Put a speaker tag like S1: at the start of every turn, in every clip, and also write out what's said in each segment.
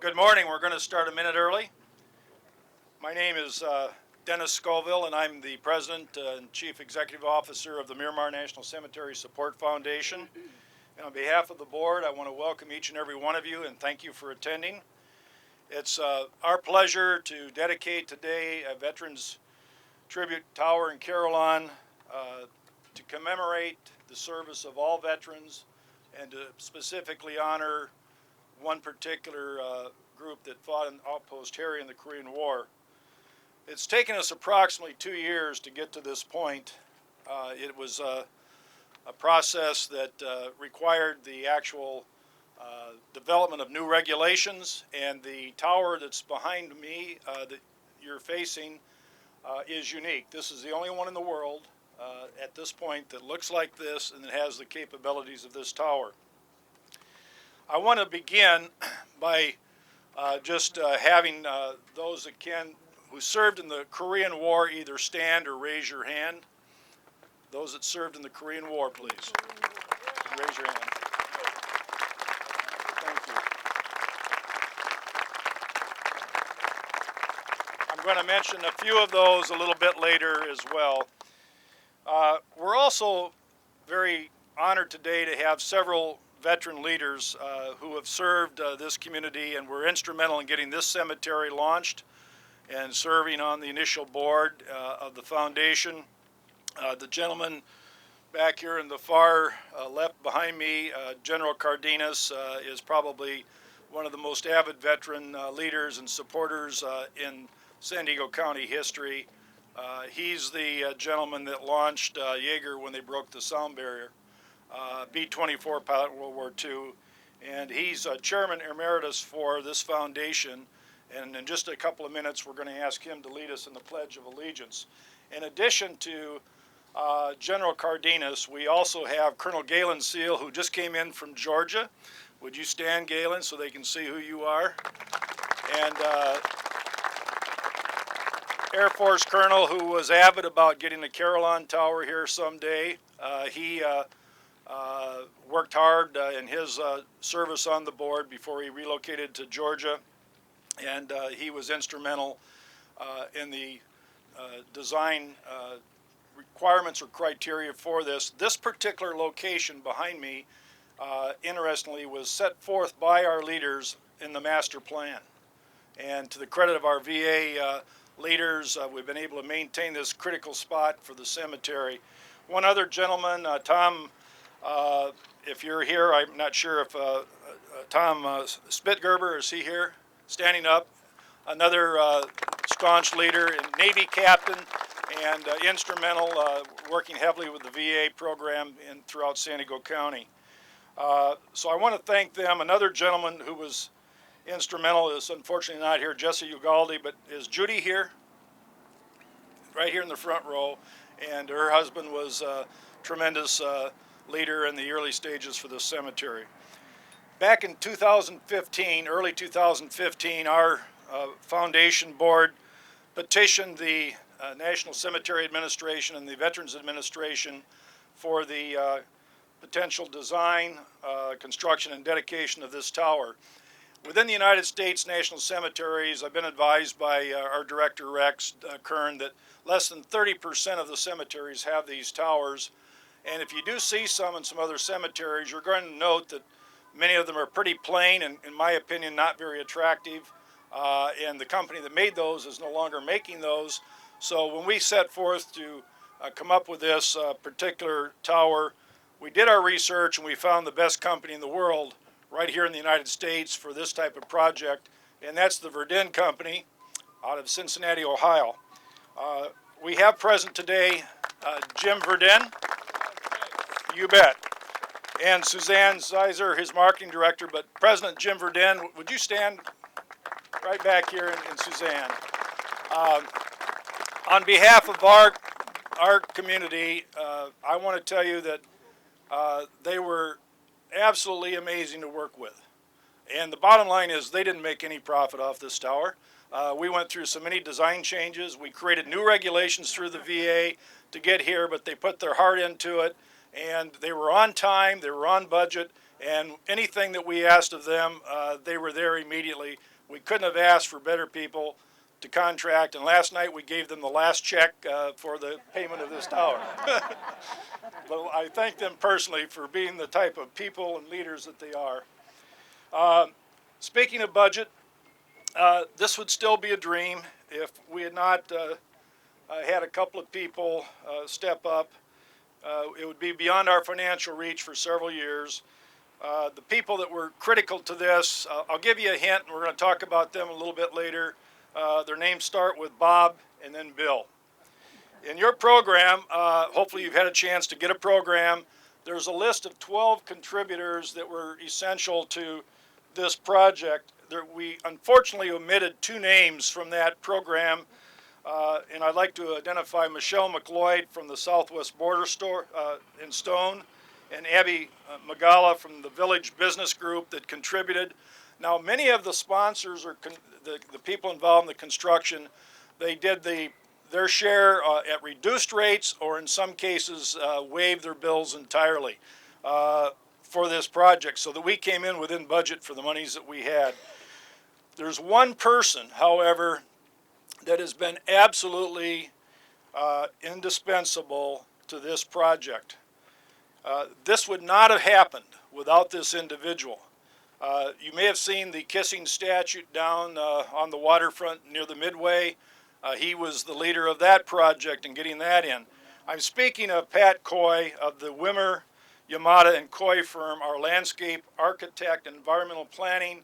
S1: Good morning. We're going to start a minute early. My name is Dennis Scoville, and I'm the President and Chief Executive Officer of the Miramar National Cemetery Support Foundation. And on behalf of the board, I want to welcome each and every one of you and thank you for attending. It's our pleasure to dedicate today a Veterans Tribute Tower in Carillon to commemorate the service of all veterans and to specifically honor one particular group that fought in Outpost Harry in the Korean War. It's taken us approximately 2 years to get to this point. It was a process that required the actual development of new regulations, and the tower that's behind me that you're facing is unique. This is the only one in the world at this point that looks like this and that has the capabilities of this tower. I want to begin by just having those that who served in the Korean War either stand or raise your hand. Those that served in the Korean War, please. Raise your hand. Thank you. I'm going to mention a few of those a little bit later as well. We're also very honored today to have several veteran leaders who have served this community and were instrumental in getting this cemetery launched and serving on the initial board of the foundation. The gentleman back here in the far left behind me, General Cardenas, is probably one of the most avid veteran leaders and supporters in San Diego County history. He's the gentleman that launched Jaeger when they broke the sound barrier. B-24 pilot in World War II, and he's Chairman Emeritus for this foundation. And in just a couple of minutes, we're going to ask him to lead us in the Pledge of Allegiance. In addition to General Cardenas, we also have Colonel Galen Seal, who just came in from Georgia. Would you stand, Galen, so they can see who you are? And Air Force Colonel, who was avid about getting the Carillon Tower here someday. He worked hard in his service on the board before he relocated to Georgia, and he was instrumental in the design requirements or criteria for this. This particular location behind me, interestingly, was set forth by our leaders in the master plan. And to the credit of our VA leaders, we've been able to maintain this critical spot for the cemetery. One other gentleman, Tom, if you're here, I'm not sure if Tom Spitgerber, is he here? Standing up. Another staunch leader and Navy captain and instrumental, working heavily with the VA program throughout San Diego County. So I want to thank them. Another gentleman who was instrumental is unfortunately not here, Jesse Ugaldi, but is Judy here? Right here in the front row. And her husband was a tremendous leader in the early stages for this cemetery. Back in 2015, early 2015, our foundation board petitioned the National Cemetery Administration and the Veterans Administration for the potential design, construction, and dedication of this tower. Within the United States National Cemeteries, I've been advised by our director, Rex Kern, that less than 30% of the cemeteries have these towers. And if you do see some in some other cemeteries, you're going to note that many of them are pretty plain and, in my opinion, not very attractive. And the company that made those is no longer making those. So when we set forth to come up with this particular tower, we did our research and we found the best company in the world right here in the United States for this type of project, and that's the Verdin Company out of Cincinnati, Ohio. We have present today Jim Verdin, you bet, and Suzanne Zeiser, his marketing director. But President Jim Verdin, would you stand right back here, and Suzanne. On behalf of our community, I want to tell you that they were absolutely amazing to work with. And the bottom line is they didn't make any profit off this tower. We went through so many design changes. We created new regulations through the VA to get here, but they put their heart into it, and they were on time, they were on budget, And anything that we asked of them, they were there immediately. We couldn't have asked for better people to contract, and last night we gave them the last check for the payment of this tower. But I thank them personally for being the type of people and leaders that they are. Speaking of budget, this would still be a dream if we had not had a couple of people step up. It would be beyond our financial reach for several years. The people that were critical to this, I'll give you a hint, and we're going to talk about them a little bit later. Their names start with Bob and then Bill. In your program, hopefully you've had a chance to get a program. There's a list of 12 contributors that were essential to this project. We unfortunately omitted 2 names from that program, and I'd like to identify Michelle McLeod from the Southwest Border Store in Stone, and Abby Magala from the Village Business Group that contributed. Now, many of the sponsors or the people involved in the construction, they did their share at reduced rates, or in some cases waived their bills entirely for this project, so that we came in within budget for the monies that we had. There's one person, however, that has been absolutely indispensable to this project. This would not have happened without this individual. You may have seen the kissing statue down on the waterfront near the Midway. He was the leader of that project and getting that in. I'm speaking of Pat Coy of the Wimmer, Yamada, and Coy firm, our landscape architect and environmental planning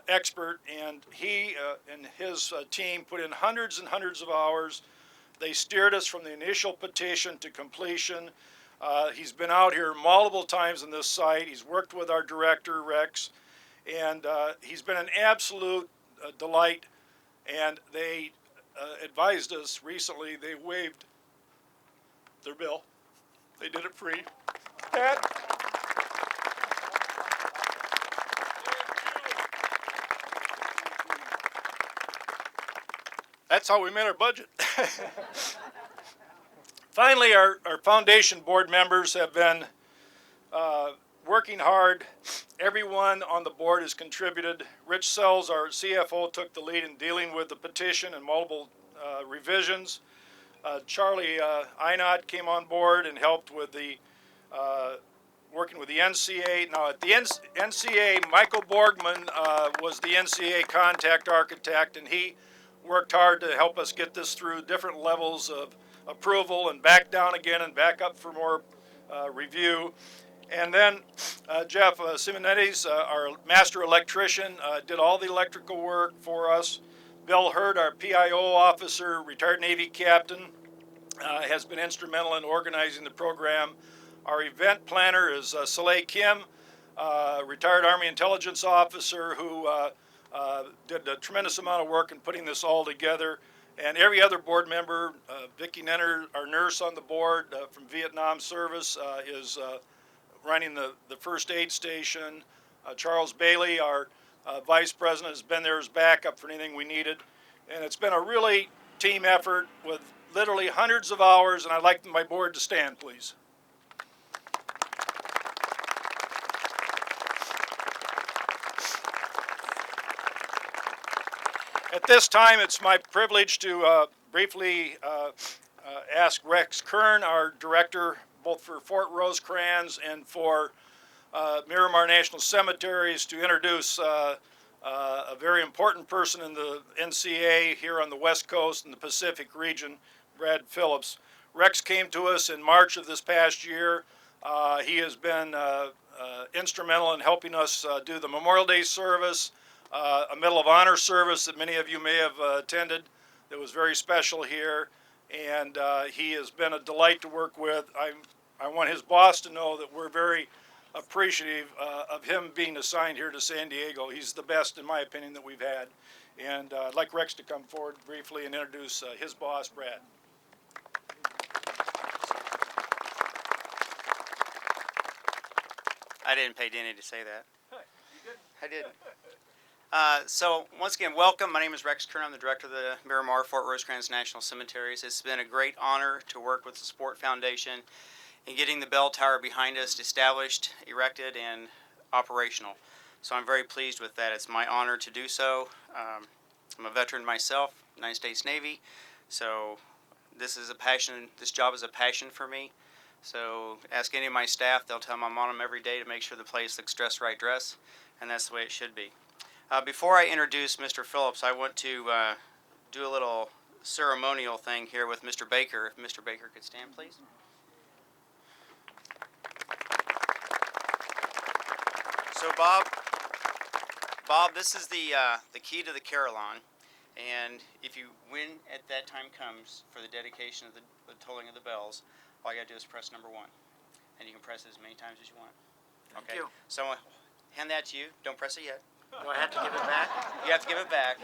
S1: expert, and he and his team put in hundreds and hundreds of hours. They steered us from the initial petition to completion. He's been out here multiple times on this site. He's worked with our director, Rex, and he's been an absolute delight. And they advised us recently they waived their bill. They did it free. Pat? That's how we made our budget. Finally, our foundation board members have been working hard. Everyone on the board has contributed. Rich Sells, our CFO, took the lead in dealing with the petition and multiple revisions. Charlie Einot came on board and helped with the working with the NCA. Now at the NCA, Michael Borgman was the NCA contact architect, and he worked hard to help us get this through different levels of approval and back down again and back up for more review. And then Jeff Simonetti, our master electrician, did all the electrical work for us. Bill Hurd, our PIO officer, retired Navy captain, has been instrumental in organizing the program. Our event planner is Soleil Kim, retired Army intelligence officer who did a tremendous amount of work in putting this all together. And every other board member, Vicki Nenner, our nurse on the board from Vietnam service, is running the first aid station. Charles Bailey, our vice president, has been there as backup for anything we needed. And it's been a really team effort with literally hundreds of hours, and I'd like my board to stand, please. At this time, it's my privilege to briefly ask Rex Kern, our director, both for Fort Rosecrans and for Miramar National Cemeteries, to introduce a very important person in the NCA here on the West Coast and the Pacific region, Brad Phillips. Rex came to us in March of this past year. He has been instrumental in helping us do the Memorial Day service, a Medal of Honor service that many of you may have attended that was very special here, and he has been a delight to work with. I want his boss to know that we're very appreciative of him being assigned here to San Diego. He's the best, in my opinion, that we've had. And I'd like Rex to come forward briefly and introduce his boss, Brad.
S2: I didn't pay Danny to say that.
S1: You did?
S2: I did. So once again, welcome. My name is Rex Kern. I'm the director of the Miramar Fort Rosecrans National Cemeteries. It's been a great honor to work with the Support Foundation in getting the bell tower behind us established, erected, and operational. So I'm very pleased with that. It's my honor to do so. I'm a veteran myself, United States Navy, so this job is a passion for me. So ask any of my staff, they'll tell them I'm on them every day to make sure the place looks dressed right dress, and that's the way it should be. Before I introduce Mr. Phillips, I want to do a little ceremonial thing here with Mr. Baker. If Mr. Baker could stand, please. So Bob, this is the key to the Carillon, and when at that time comes for the dedication of the tolling of the bells, all you gotta do is press number 1, and you can press it as many times as you want.
S3: Thank
S2: Okay.
S3: you.
S2: So I'm gonna hand that to you. Don't press it yet.
S3: Do I have to give it back?
S2: You have to give it back.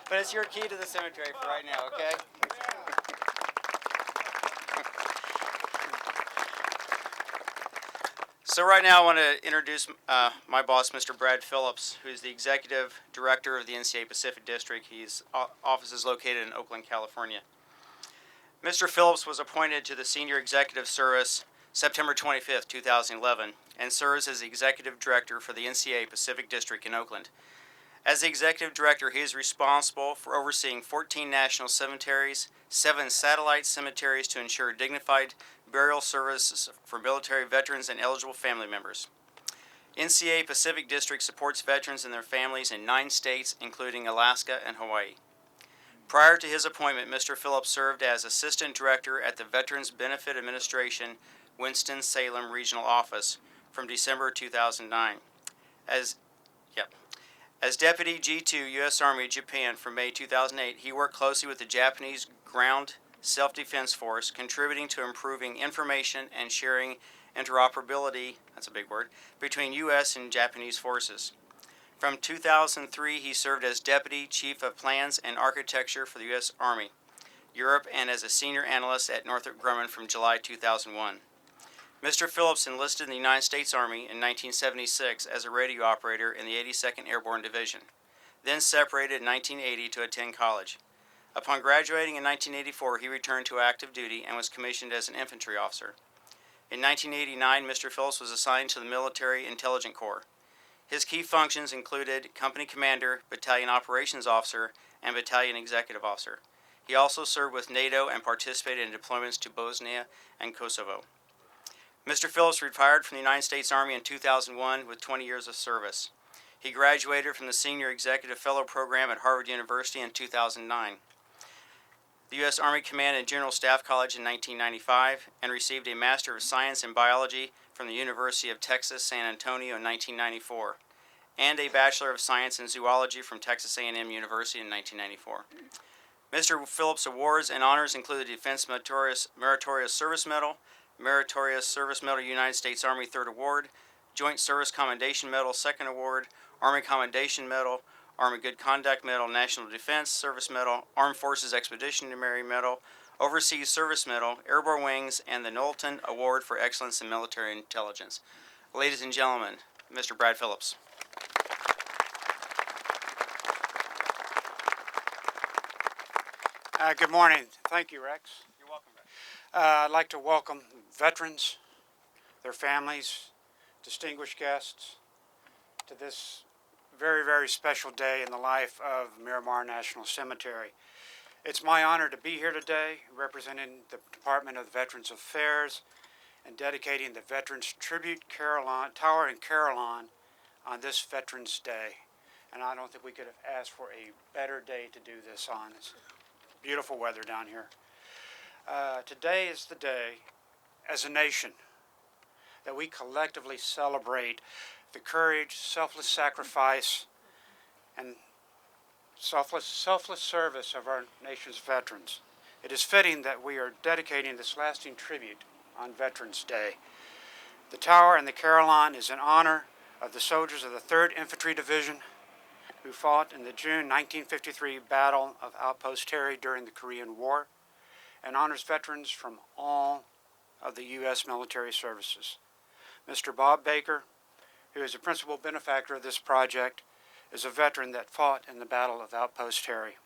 S2: But it's your key to the cemetery for right now. Okay. So right now I want to introduce my boss, Mr. Brad Phillips, who is the Executive Director of the NCA Pacific District. His office is located in Oakland, California. Mr. Phillips was appointed to the Senior Executive Service September 25th, 2011, and serves as the Executive Director for the NCA Pacific District in Oakland. As the Executive Director, he is responsible for overseeing 14 national cemeteries, 7 satellite cemeteries to ensure dignified burial services for military veterans and eligible family members. NCA Pacific District supports veterans and their families in 9 states, including Alaska and Hawaii. Prior to his appointment, Mr. Phillips served as Assistant Director at the Veterans Benefit Administration Winston-Salem Regional Office from December 2009. As Deputy G2 U.S. Army Japan from May 2008, he worked closely with the Japanese Ground Self-Defense Force, contributing to improving information and sharing interoperability, that's a big word, between U.S. and Japanese forces. From 2003, he served as Deputy Chief of Plans and Architecture for the U.S. Army, Europe, and as a Senior Analyst at Northrop Grumman from July 2001. Mr. Phillips enlisted in the United States Army in 1976 as a radio operator in the 82nd Airborne Division, then separated in 1980 to attend college. Upon graduating in 1984, he returned to active duty and was commissioned as an infantry officer. In 1989, Mr. Phillips was assigned to the Military Intelligence Corps. His key functions included Company Commander, Battalion Operations Officer, and Battalion Executive Officer. He also served with NATO and participated in deployments to Bosnia and Kosovo. Mr. Phillips retired from the United States Army in 2001 with 20 years of service. He graduated from the Senior Executive Fellow Program at Harvard University in 2009. The U.S. Army Command and General Staff College in 1995, and received a Master of Science in Biology from the University of Texas, San Antonio in 1994, and a Bachelor of Science in Zoology from Texas A&M University in 1994. Mr. Phillips' awards and honors include the Defense Meritorious Service Medal, Meritorious Service Medal United States Army 3rd Award, Joint Service Commendation Medal 2nd Award, Army Commendation Medal, Army Good Conduct Medal, National Defense Service Medal, Armed Forces Expeditionary Medal, Overseas Service Medal, Airborne Wings, and the Knowlton Award for Excellence in Military Intelligence. Ladies and gentlemen, Mr. Brad Phillips.
S3: Good morning. Thank you, Rex.
S2: You're welcome, Brad.
S3: I'd like to welcome veterans, their families, distinguished guests to this very, very special day in the life of Miramar National Cemetery. It's my honor to be here today representing the Department of Veterans Affairs and dedicating the Veterans Tribute Tower in Carillon on this Veterans Day. And I don't think we could have asked for a better day to do this on. It's beautiful weather down here. Today is the day, as a nation, that we collectively celebrate the courage, selfless sacrifice, and selfless service of our nation's veterans. It is fitting that we are dedicating this lasting tribute on Veterans Day. The tower in the Carillon is in honor of the soldiers of the 3rd Infantry Division who fought in the June 1953 Battle of Outpost Terry during the Korean War, and honors veterans from all of the U.S. military services. Mr. Bob Baker, who is the principal benefactor of this project, is a veteran that fought in the Battle of Outpost Terry.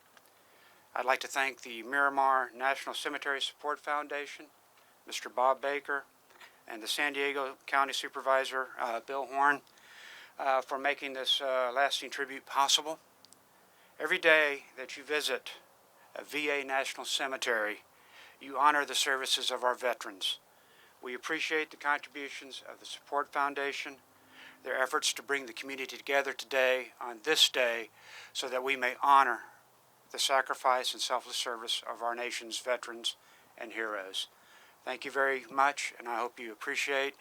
S3: I'd like to thank the Miramar National Cemetery Support Foundation, Mr. Bob Baker, and the San Diego County Supervisor, Bill Horn, for making this lasting tribute possible. Every day that you visit a VA National Cemetery, you honor the services of our veterans. We appreciate the contributions of the Support Foundation, their efforts to bring the community together today on this day so that we may honor the sacrifice and selfless service of our nation's veterans and heroes. Thank you very much, and I hope you appreciate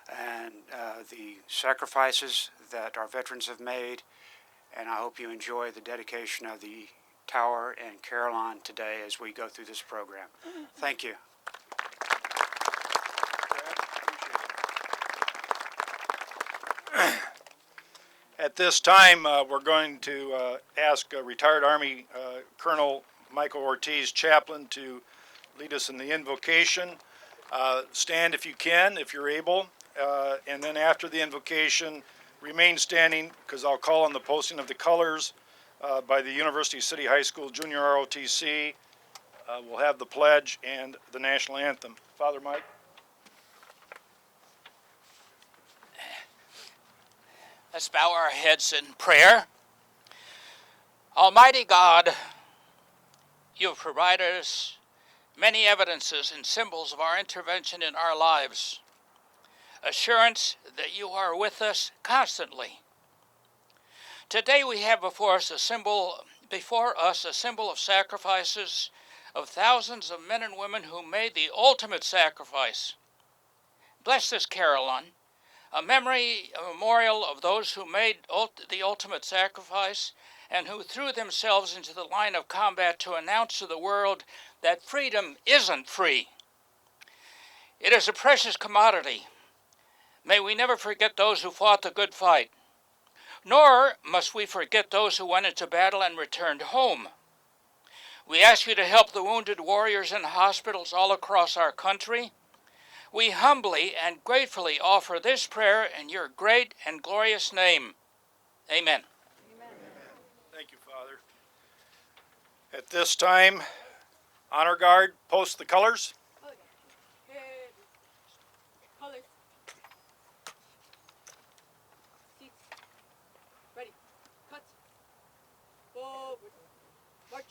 S3: the sacrifices that our veterans have made, and I hope you enjoy the dedication of the Tower and Carillon today as we go through this program. Thank you.
S1: At this time, we're going to ask retired Army Colonel Michael Ortiz, chaplain, to lead us in the invocation. Stand if you can, if you're able, and then after the invocation, remain standing because I'll call on the posting of the colors by the University City High School Junior ROTC. We'll have the pledge and the national anthem. Father Mike.
S4: Let's bow our heads in prayer. Almighty God, you have provided us many evidences and symbols of our intervention in our lives. Assurance that you are with us constantly. Today we have before us a symbol of sacrifices of thousands of men and women who made the ultimate sacrifice. Bless this carillon, a memorial of those who made the ultimate sacrifice and who threw themselves into the line of combat to announce to the world that freedom isn't free. It is a precious commodity. May we never forget those who fought the good fight, nor must we forget those who went into battle and returned home. We ask you to help the wounded warriors in hospitals all across our country. We humbly and gratefully offer this prayer in your great and glorious name. Amen.
S1: Amen. Thank you, Father. At this time, honor guard, post the colors.
S5: Colors. Seats. Ready. Cut. Forward. March.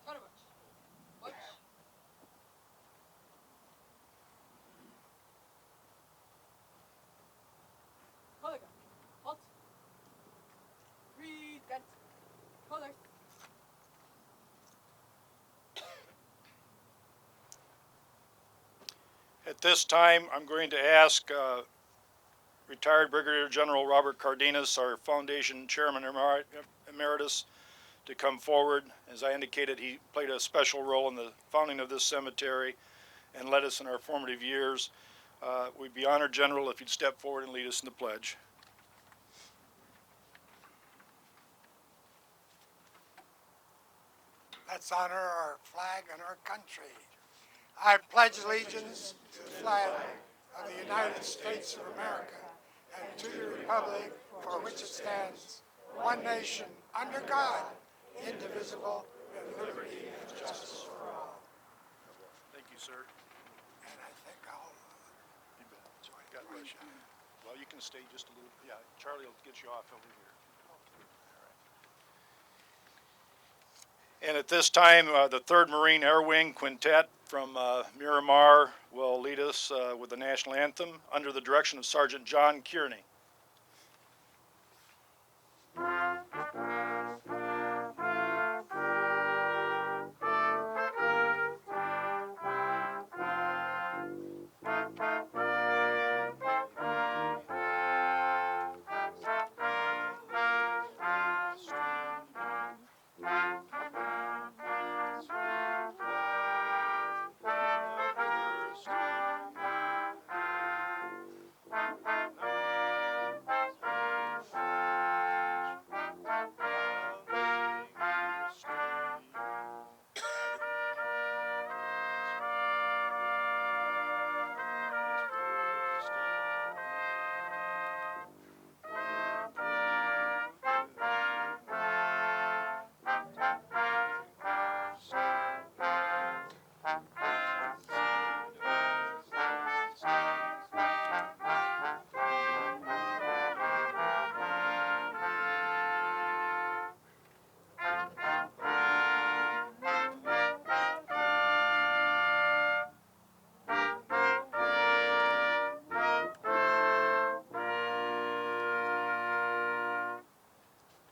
S5: Counter march. March. Color guard. Halt. Present. Colors.
S1: At this time, I'm going to ask retired Brigadier General Robert Cardenas, our Foundation Chairman Emeritus, to come forward. As I indicated, he played a special role in the founding of this cemetery and led us in our formative years. We'd be honored, General, if you'd step forward and lead us in the pledge.
S6: Let's honor our flag and our country. I pledge allegiance to the flag of the United States of America and to the republic for which it stands, one nation, under God, indivisible, with liberty and justice for all.
S1: Thank you, sir.
S6: And I think I'll...
S1: You bet. Sorry, God bless you. Well, you can stay just a little. Yeah, Charlie will get you off over here. And at this time, the 3rd Marine Air Wing Quintet from Miramar will lead us with the national anthem under the direction of Sergeant John Kearney.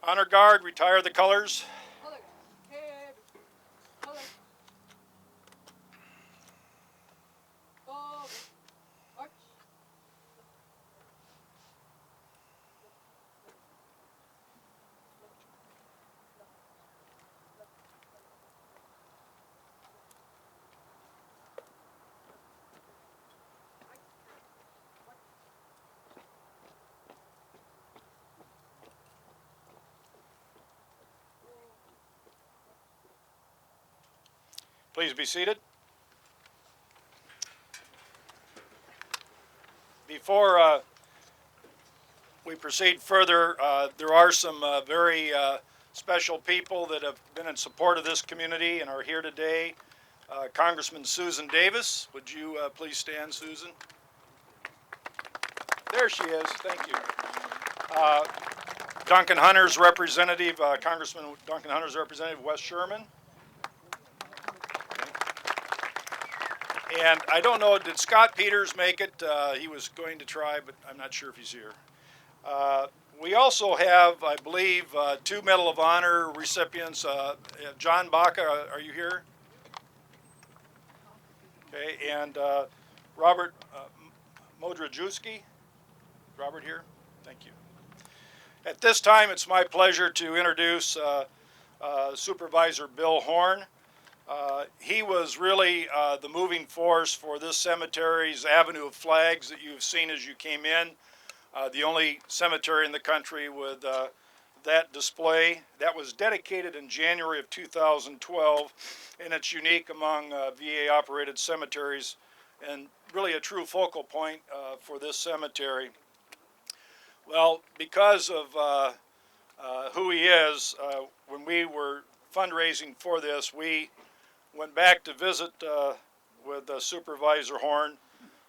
S1: Honor guard, retire the colors.
S5: Color. Heavy. Color. Forward. March.
S1: Please be seated. Before we proceed further, there are some very special people that have been in support of this community and are here today. Congressman Susan Davis, would you please stand, Susan? There she is, thank you. Duncan Hunter's representative, Congressman Duncan Hunter's representative, Wes Sherman. And I don't know, did Scott Peters make it? He was going to try, but I'm not sure if he's here. We also have, I believe, 2 Medal of Honor recipients. John Baca, are you here? Okay, and Robert Modrajewski. Robert here? Thank you. At this time, it's my pleasure to introduce Supervisor Bill Horn. He was really the moving force for this cemetery's avenue of flags that you've seen as you came in. The only cemetery in the country with that display. That was dedicated in January of 2012, and it's unique among VA-operated cemeteries and really a true focal point for this cemetery. Well, because of who he is, when we were fundraising for this, we went back to visit with Supervisor Horn,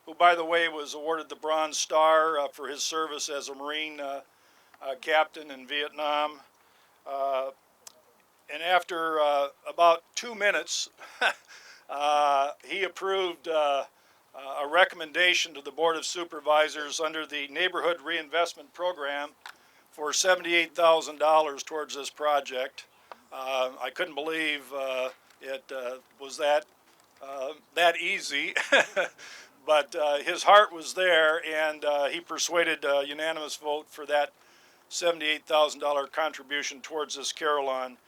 S1: who, by the way, was awarded the Bronze Star for his service as a Marine captain in Vietnam. And after about 2 minutes, he approved a recommendation to the Board of Supervisors under the Neighborhood Reinvestment Program for $78,000 towards this project. I couldn't believe it was that easy, but his heart was there, and he persuaded a unanimous vote for that $78,000 contribution towards this carillon.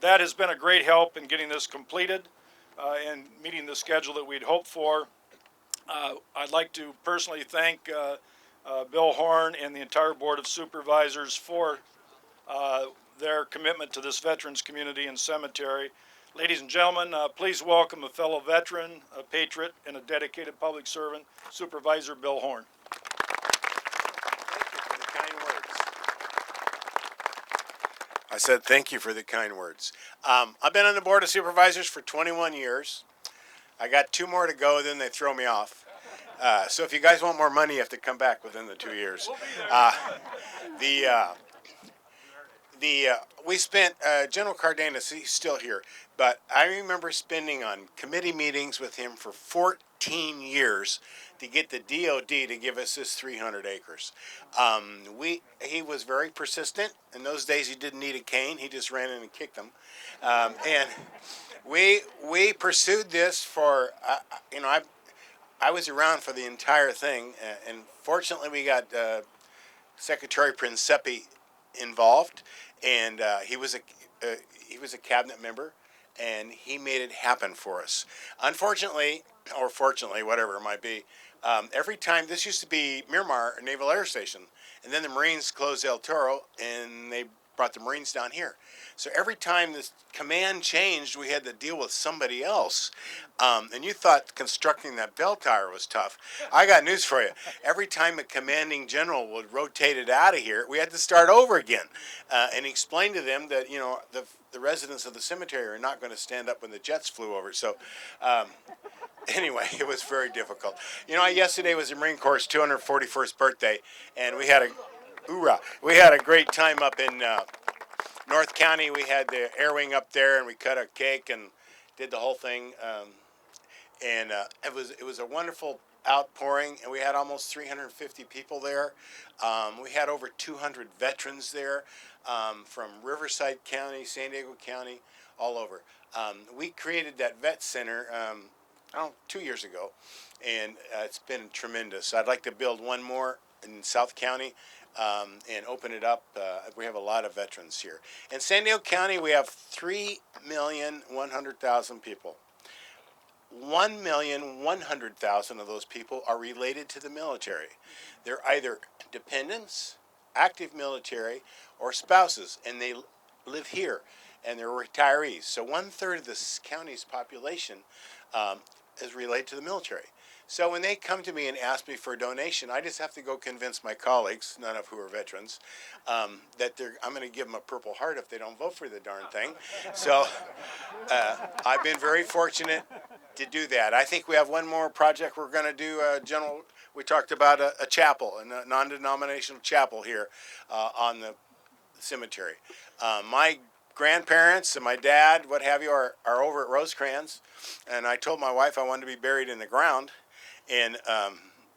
S1: That has been a great help in getting this completed and meeting the schedule that we'd hoped for. I'd like to personally thank Bill Horn and the entire Board of Supervisors for their commitment to this veterans community and cemetery. Ladies and gentlemen, please welcome a fellow veteran, a patriot, and a dedicated public servant, Supervisor Bill Horn.
S7: I said thank you for the kind words. I've been on the Board of Supervisors for 21 years. I got 2 more to go, then they throw me off. So if you guys want more money, you have to come back within the 2 years. We spent, General Cardenas, he's still here, but I remember spending on committee meetings with him for 14 years to get the DOD to give us this 300 acres. He was very persistent. In those days, he didn't need a cane. He just ran in and kicked them. And we pursued this for, I was around for the entire thing, and fortunately we got Secretary Princepi involved, and he was a cabinet member, and he made it happen for us. Unfortunately, or fortunately, whatever it might be, every time, this used to be Miramar Naval Air Station, and then the Marines closed El Toro, and they brought the Marines down here. So every time this command changed, we had to deal with somebody else. And you thought constructing that bell tower was tough. I got news for you. Every time a commanding general would rotate it out of here, we had to start over again. And he explained to them that, the residents of the cemetery are not going to stand up when the jets flew over. So anyway, it was very difficult. Yesterday was the Marine Corps' 241st birthday, and we had a great time up in North County. We had the air wing up there, and we cut a cake and did the whole thing. And it was a wonderful outpouring, and we had almost 350 people there. We had over 200 veterans there. from Riverside County, San Diego County, all over. We created that vet center 2 years ago, and it's been tremendous. I'd like to build one more in South County and open it up. We have a lot of veterans here. In San Diego County, we have 3,100,000 people. 1,100,000 of those people are related to the military. They're either dependents, active military, or spouses, and they live here, and they're retirees. So 1/3 of this county's population is related to the military. So when they come to me and ask me for a donation, I just have to go convince my colleagues, none of who are veterans, that I'm going to give them a Purple Heart if they don't vote for the darn thing. So I've been very fortunate to do that. I think we have one more project we're going to do. We talked about a chapel, a non-denominational chapel here on the cemetery. My grandparents and my dad, what have you, are over at Rosecrans, and I told my wife I wanted to be buried in the ground, and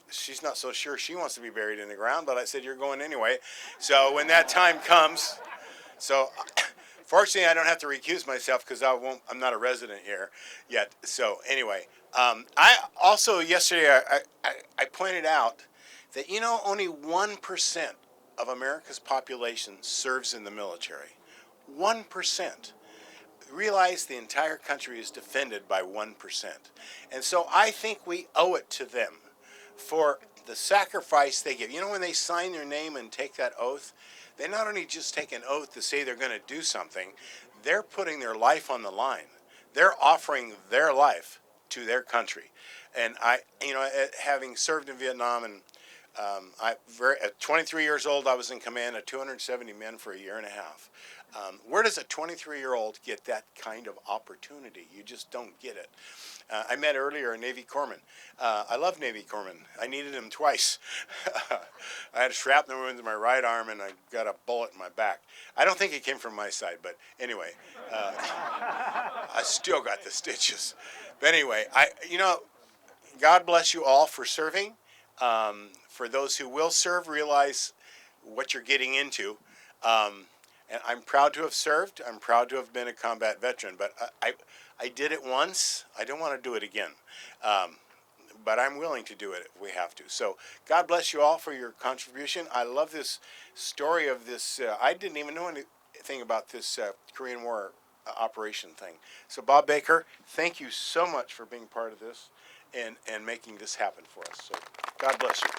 S7: she's not so sure she wants to be buried in the ground, but I said, you're going anyway. So when that time comes, fortunately I don't have to recuse myself because I'm not a resident here yet. So anyway, I also yesterday I pointed out that only 1% of America's population serves in the military. 1%. Realize the entire country is defended by 1%. And so I think we owe it to them for the sacrifice they give. When they sign their name and take that oath, they not only just take an oath to say they're going to do something, they're putting their life on the line. They're offering their life to their country. And having served in Vietnam, and at 23 years old, I was in command of 270 men for a year and a half. Where does a 23-year-old get that kind of opportunity? You just don't get it. I met earlier a Navy corpsman. I love Navy corpsmen. I needed him twice. I had a shrapnel wound in my right arm, and I got a bullet in my back. I don't think it came from my side, but anyway, I still got the stitches. But anyway, God bless you all for serving. For those who will serve, realize what you're getting into. And I'm proud to have served. I'm proud to have been a combat veteran. But I did it once. I don't want to do it again. But I'm willing to do it if we have to. So God bless you all for your contribution. I love this story of this. I didn't even know anything about this Korean War operation thing. So Bob Baker, thank you so much for being part of this and making this happen for us. So God bless you.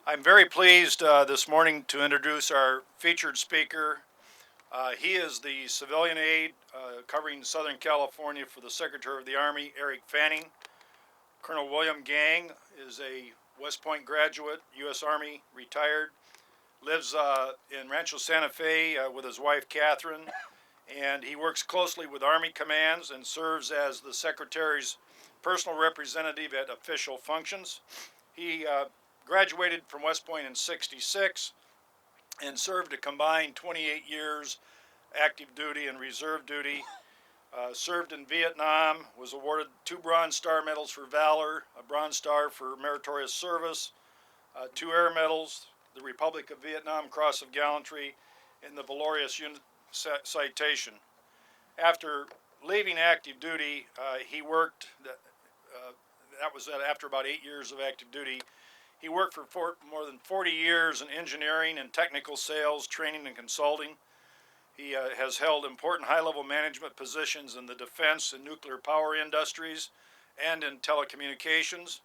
S1: I'm very pleased this morning to introduce our featured speaker. He is the civilian aide covering Southern California for the Secretary of the Army, Eric Fanning. Colonel William Gang is a West Point graduate, U.S. Army, retired, lives in Rancho Santa Fe with his wife, Catherine, and he works closely with Army commands and serves as the Secretary's personal representative at official functions. He graduated from West Point in '66 and served a combined 28 years active duty and reserve duty. Served in Vietnam, was awarded 2 Bronze Star medals for valor, a Bronze Star for meritorious service, 2 air medals, the Republic of Vietnam Cross of Gallantry, and the Valorious Unit Citation. After leaving active duty, he worked, that was after about 8 years of active duty. He worked for more than 40 years in engineering and technical sales, training and consulting. He has held important high-level management positions in the defense and nuclear power industries and in telecommunications.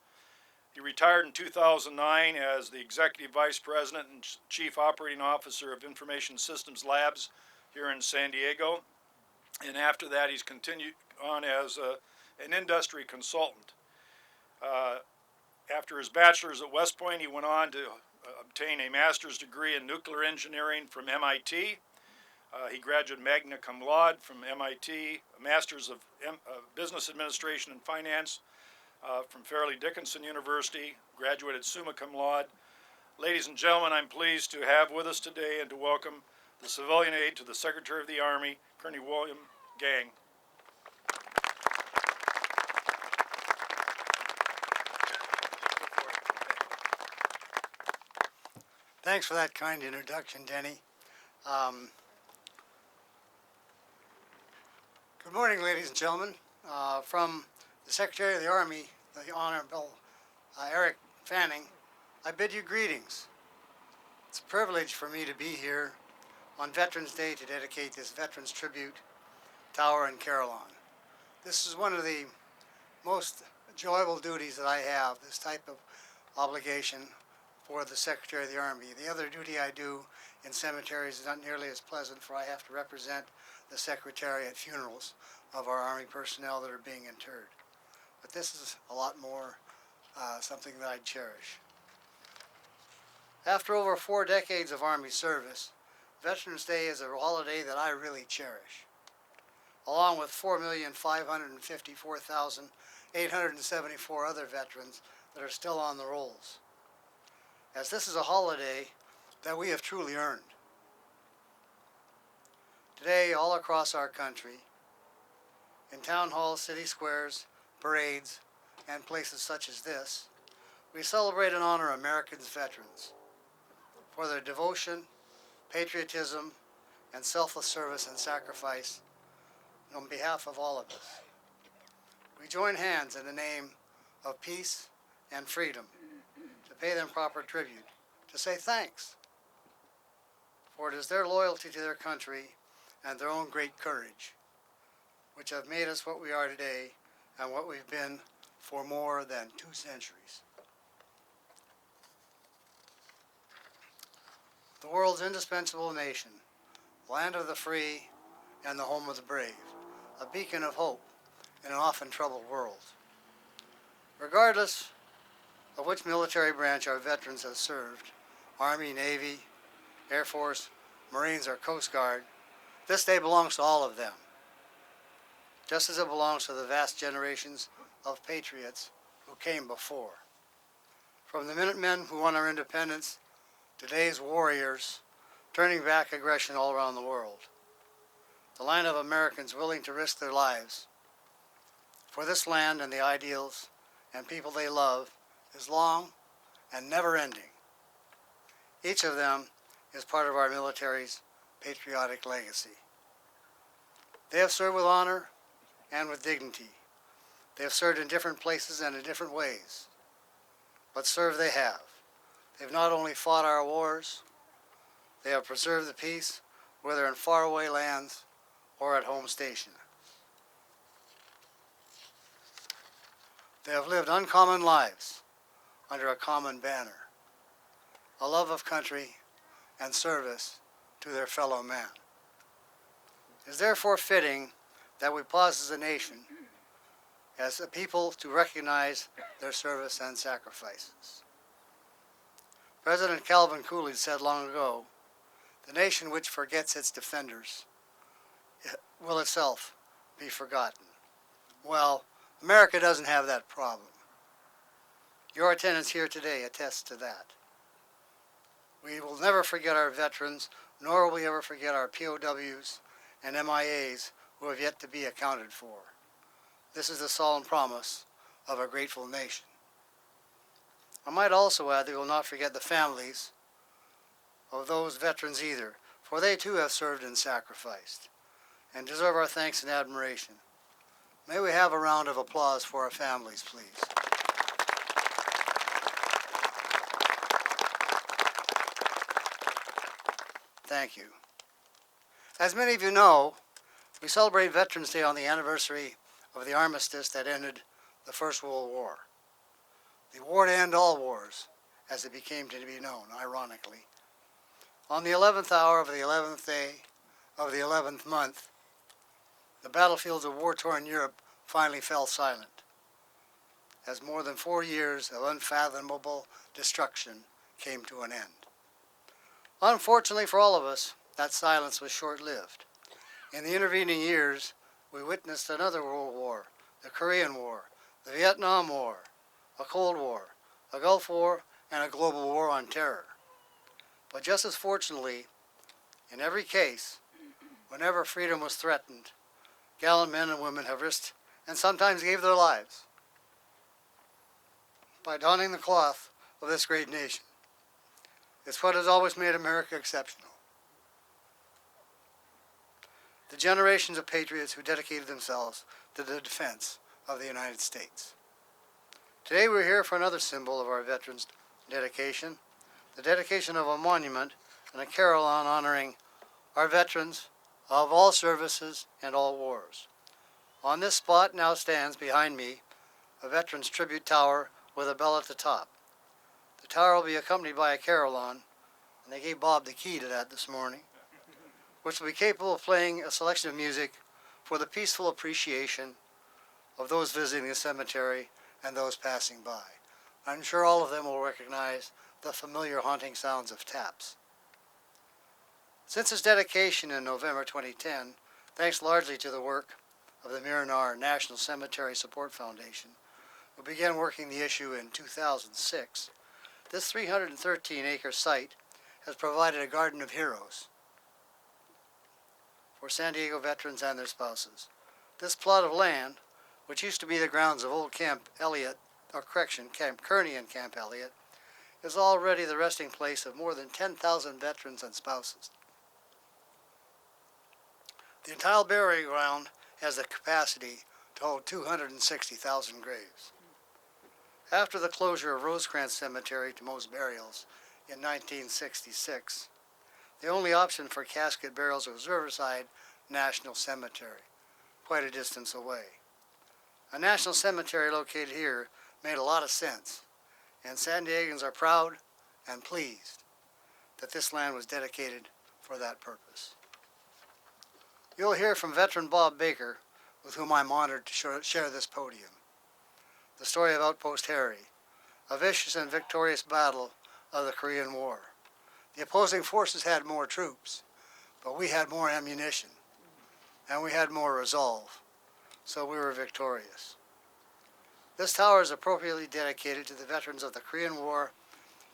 S1: He retired in 2009 as the Executive Vice President and Chief Operating Officer of Information Systems Labs here in San Diego. And after that, he's continued on as an industry consultant. After his bachelor's at West Point, he went on to obtain a master's degree in nuclear engineering from MIT. He graduated magna cum laude from MIT, a master's of business administration and finance from Fairleigh Dickinson University, graduated summa cum laude. Ladies and gentlemen, I'm pleased to have with us today and to welcome the civilian aide to the Secretary of the Army, Colonel William Gang.
S8: Thanks for that kind introduction, Denny. Good morning, ladies and gentlemen. From the Secretary of the Army, the Honorable Eric Fanning, I bid you greetings. It's a privilege for me to be here on Veterans Day to dedicate this Veterans Tribute Tower in Carillon. This is one of the most enjoyable duties that I have, this type of obligation for the Secretary of the Army. The other duty I do in cemeteries is not nearly as pleasant, for I have to represent the Secretary at funerals of our Army personnel that are being interred. But this is a lot more something that I cherish. After over 4 decades of Army service, Veterans Day is a holiday that I really cherish, along with 4,554,874 other veterans that are still on the rolls, as this is a holiday that we have truly earned. Today, all across our country, in town halls, city squares, parades, and places such as this, we celebrate and honor Americans' veterans for their devotion, patriotism, and selfless service and sacrifice on behalf of all of us. We join hands in the name of peace and freedom to pay them proper tribute, to say thanks, for it is their loyalty to their country and their own great courage which have made us what we are today and what we've been for more than 2 centuries. The world's indispensable nation, land of the free and the home of the brave, a beacon of hope in an often troubled world. Regardless of which military branch our veterans have served, Army, Navy, Air Force, Marines, or Coast Guard, this day belongs to all of them, just as it belongs to the vast generations of patriots who came before. From the Minutemen who won our independence, today's warriors turning back aggression all around the world. The line of Americans willing to risk their lives for this land and the ideals and people they love is long and never ending. Each of them is part of our military's patriotic legacy. They have served with honor and with dignity. They have served in different places and in different ways, but serve they have. They've not only fought our wars, they have preserved the peace, whether in faraway lands or at home station. They have lived uncommon lives under a common banner, a love of country and service to their fellow man. It is therefore fitting that we pause as a nation, as a people, to recognize their service and sacrifices. President Calvin Coolidge said long ago, "The nation which forgets its defenders will itself be forgotten." Well, America doesn't have that problem. Your attendance here today attests to that. We will never forget our veterans, nor will we ever forget our POWs and MIAs who have yet to be accounted for. This is the solemn promise of a grateful nation. I might also add that we will not forget the families of those veterans either, for they too have served and sacrificed, and deserve our thanks and admiration. May we have a round of applause for our families, please. Thank you. As many of you know, we celebrate Veterans Day on the anniversary of the armistice that ended the First World War. The war to end all wars, as it became to be known, ironically. On the 11th hour of the 11th day of the 11th month, the battlefields of war-torn Europe finally fell silent, as more than 4 years of unfathomable destruction came to an end. Unfortunately for all of us, that silence was short-lived. In the intervening years, we witnessed another world war, the Korean War, the Vietnam War, a Cold War, a Gulf War, and a global war on terror. But just as fortunately, in every case, whenever freedom was threatened, gallant men and women have risked and sometimes gave their lives by donning the cloth of this great nation. It's what has always made America exceptional. The generations of patriots who dedicated themselves to the defense of the United States. Today we're here for another symbol of our veterans' dedication, the dedication of a monument and a carillon honoring our veterans of all services and all wars. On this spot now stands behind me a veterans tribute tower with a bell at the top. The tower will be accompanied by a carillon, and they gave Bob the key to that this morning, which will be capable of playing a selection of music for the peaceful appreciation of those visiting the cemetery and those passing by. I'm sure all of them will recognize the familiar haunting sounds of taps. Since its dedication in November 2010, thanks largely to the work of the Miranar National Cemetery Support Foundation, who began working the issue in 2006, this 313-acre site has provided a garden of heroes for San Diego veterans and their spouses. This plot of land, which used to be the grounds of old Camp Elliott, Camp Kearney and Camp Elliott, is already the resting place of more than 10,000 veterans and spouses. The entire burial ground has the capacity to hold 260,000 graves. After the closure of Rosecrans Cemetery to most burials in 1966, the only option for casket burials was Riverside National Cemetery, quite a distance away. A national cemetery located here made a lot of sense, and San Diegans are proud and pleased that this land was dedicated for that purpose. You'll hear from veteran Bob Baker, with whom I'm honored to share this podium. The story of Outpost Harry, a vicious and victorious battle of the Korean War. The opposing forces had more troops, but we had more ammunition, and we had more resolve, so we were victorious. This tower is appropriately dedicated to the veterans of the Korean War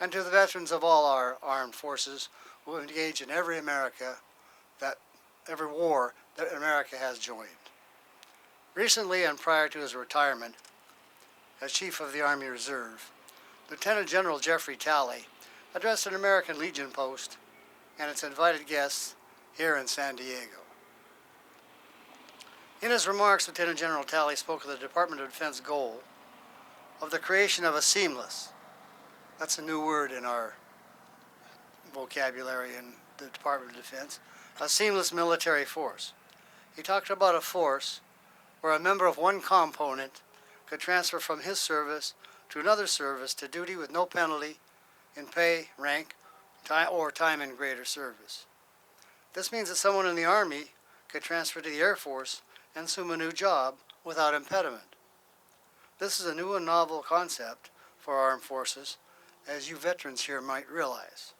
S8: and to the veterans of all our armed forces who engaged in every war that America has joined. Recently, and prior to his retirement as Chief of the Army Reserve, Lieutenant General Jeffrey Talley addressed an American Legion post and its invited guests here in San Diego. In his remarks, Lieutenant General Talley spoke of the Department of Defense goal of the creation of a seamless, that's a new word in our vocabulary in the Department of Defense, a seamless military force. He talked about a force where a member of one component could transfer from his service to another service to duty with no penalty in pay, rank, or time in greater service. This means that someone in the Army could transfer to the Air Force and assume a new job without impediment. This is a new and novel concept for our armed forces, as you veterans here might realize.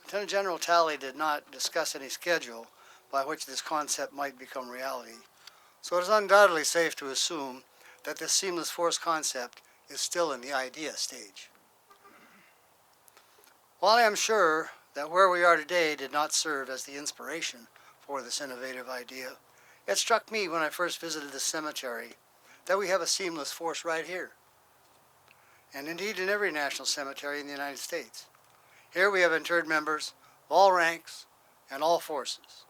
S8: Lieutenant General Talley did not discuss any schedule by which this concept might become reality, so it is undoubtedly safe to assume that this seamless force concept is still in the idea stage. While I am sure that where we are today did not serve as the inspiration for this innovative idea, it struck me when I first visited this cemetery that we have a seamless force right here, and indeed in every national cemetery in the United States. Here we have interred members of all ranks and all forces.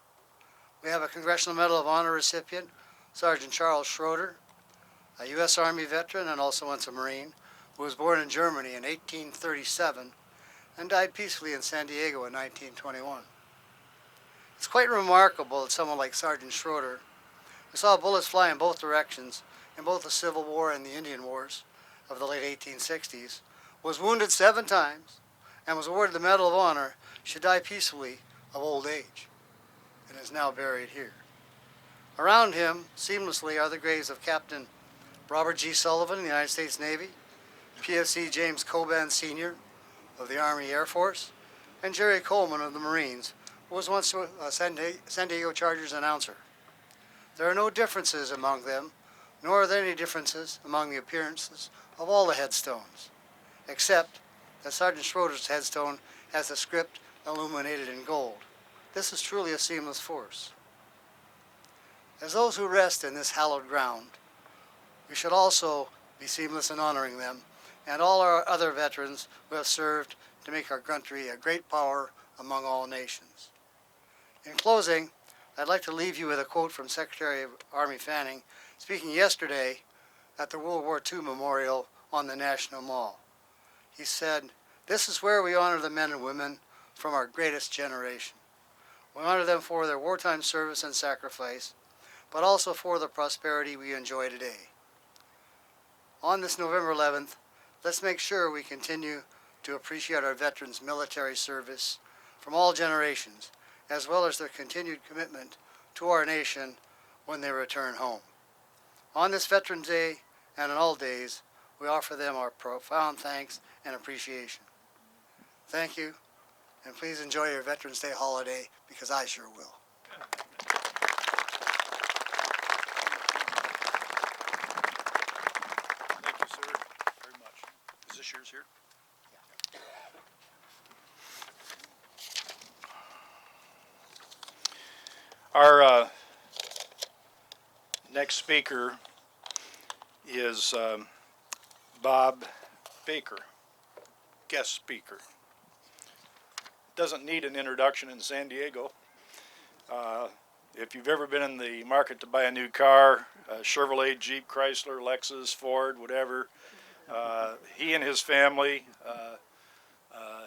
S8: We have a Congressional Medal of Honor recipient, Sergeant Charles Schroeder, a U.S. Army veteran and also once a Marine, who was born in Germany in 1837 and died peacefully in San Diego in 1921. It's quite remarkable that someone like Sergeant Schroeder, who saw bullets fly in both directions in both the Civil War and the Indian Wars of the late 1860s, was wounded 7 times, and was awarded the Medal of Honor, should die peacefully of old age, and is now buried here. Around him, seamlessly, are the graves of Captain Robert G. Sullivan of the United States Navy, PFC James Coban Sr. of the Army Air Force, and Jerry Coleman of the Marines, who was once a San Diego Chargers announcer. There are no differences among them, nor are there any differences among the appearances of all the headstones, except that Sergeant Schroeder's headstone has the script illuminated in gold. This is truly a seamless force. As those who rest in this hallowed ground, we should also be seamless in honoring them and all our other veterans who have served to make our country a great power among all nations. In closing, I'd like to leave you with a quote from Secretary of Army Fanning, speaking yesterday at the World War II Memorial on the National Mall. He said, "This is where we honor the men and women from our greatest generation. We honor them for their wartime service and sacrifice, but also for the prosperity we enjoy today. On this November 11th, let's make sure we continue to appreciate our veterans' military service from all generations, as well as their continued commitment to our nation when they return home. On this Veterans Day and on all days, we offer them our profound thanks and appreciation. Thank you, and please enjoy your Veterans Day holiday, because I sure will."
S1: Thank you, sir, very much. Is this yours here? Our next speaker is Bob Baker, guest speaker. Doesn't need an introduction in San Diego. If you've ever been in the market to buy a new car, Chevrolet, Jeep, Chrysler, Lexus, Ford, whatever, he and his family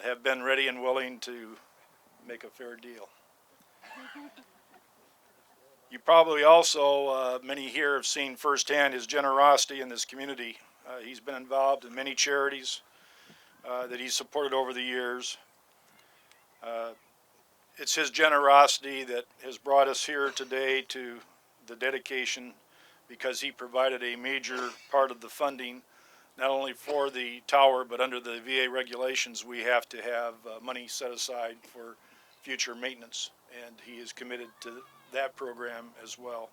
S1: have been ready and willing to make a fair deal. You probably also, many here have seen firsthand his generosity in this community. He's been involved in many charities that he's supported over the years. It's his generosity that has brought us here today to the dedication, because he provided a major part of the funding, not only for the tower, but under the VA regulations, we have to have money set aside for future maintenance, and he is committed to that program as well.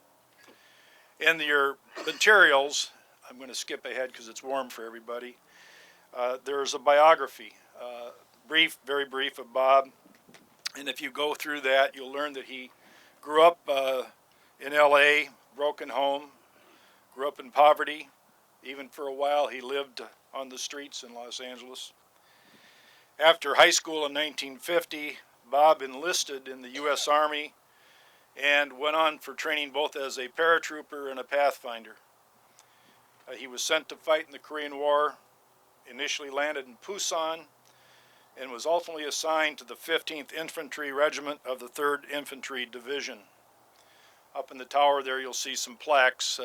S1: In your materials, I'm going to skip ahead because it's warm for everybody. There's a biography, brief, very brief, of Bob. And if you go through that, you'll learn that he grew up in LA, broken home, grew up in poverty. Even for a while, he lived on the streets in Los Angeles. After high school in 1950, Bob enlisted in the U.S. Army and went on for training both as a paratrooper and a pathfinder. He was sent to fight in the Korean War, initially landed in Pusan, and was ultimately assigned to the 15th Infantry Regiment of the 3rd Infantry Division. Up in the tower there, you'll see some plaques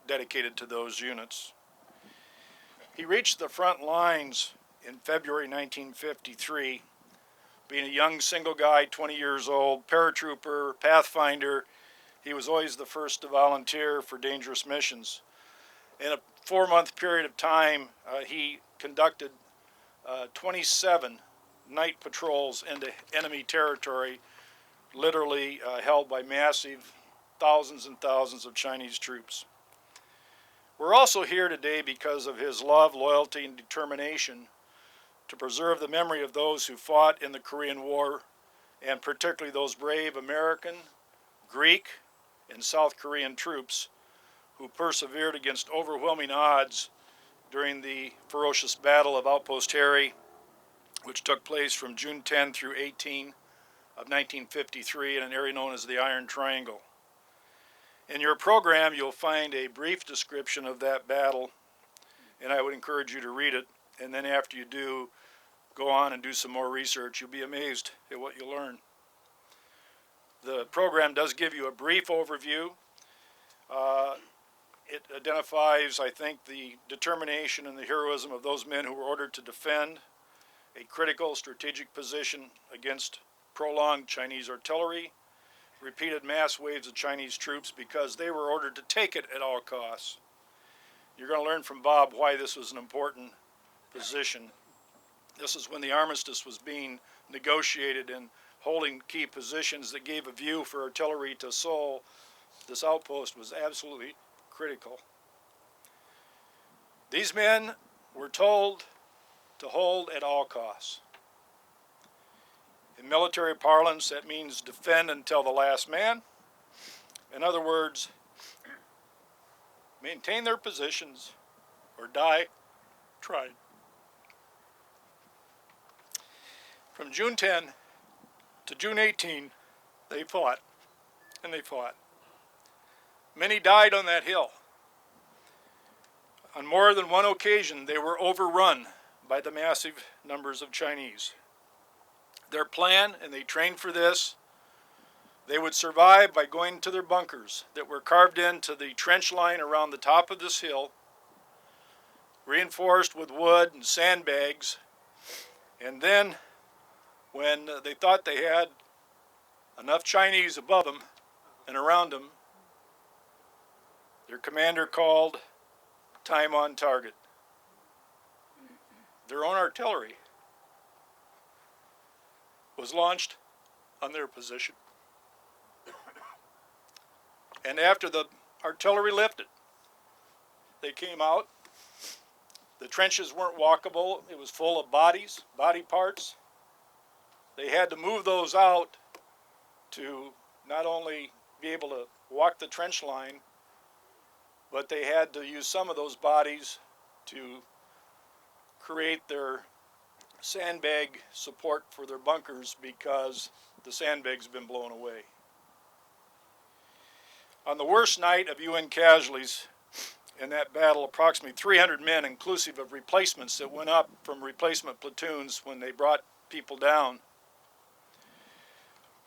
S1: dedicated to those units. He reached the front lines in February 1953, being a young single guy, 20 years old, paratrooper, pathfinder. He was always the first to volunteer for dangerous missions. In a 4-month period of time, he conducted 27 night patrols into enemy territory, literally held by massive thousands and thousands of Chinese troops. We're also here today because of his love, loyalty, and determination to preserve the memory of those who fought in the Korean War, and particularly those brave American, Greek, and South Korean troops who persevered against overwhelming odds during the ferocious Battle of Outpost Harry, which took place from June 10 through 18 of 1953 in an area known as the Iron Triangle. In your program, you'll find a brief description of that battle, and I would encourage you to read it, and then after you do, go on and do some more research. You'll be amazed at what you learn. The program does give you a brief overview. It identifies, I think, the determination and the heroism of those men who were ordered to defend a critical strategic position against prolonged Chinese artillery, repeated mass waves of Chinese troops because they were ordered to take it at all costs. You're going to learn from Bob why this was an important position. This is when the armistice was being negotiated and holding key positions that gave a view for artillery to Seoul. This outpost was absolutely critical. These men were told to hold at all costs. In military parlance, that means defend until the last man. In other words, maintain their positions or die trying. From June 10 to June 18, they fought, and they fought. Many died on that hill. On more than one occasion, they were overrun by the massive numbers of Chinese. Their plan, and they trained for this, they would survive by going to their bunkers that were carved into the trench line around the top of this hill, reinforced with wood and sandbags, and then when they thought they had enough Chinese above them and around them, their commander called time on target. Their own artillery was launched on their position. And after the artillery lifted, they came out. The trenches weren't walkable. It was full of bodies, body parts. They had to move those out to not only be able to walk the trench line, but they had to use some of those bodies to create their sandbag support for their bunkers because the sandbags have been blown away. On the worst night of UN casualties in that battle, approximately 300 men, inclusive of replacements that went up from replacement platoons when they brought people down,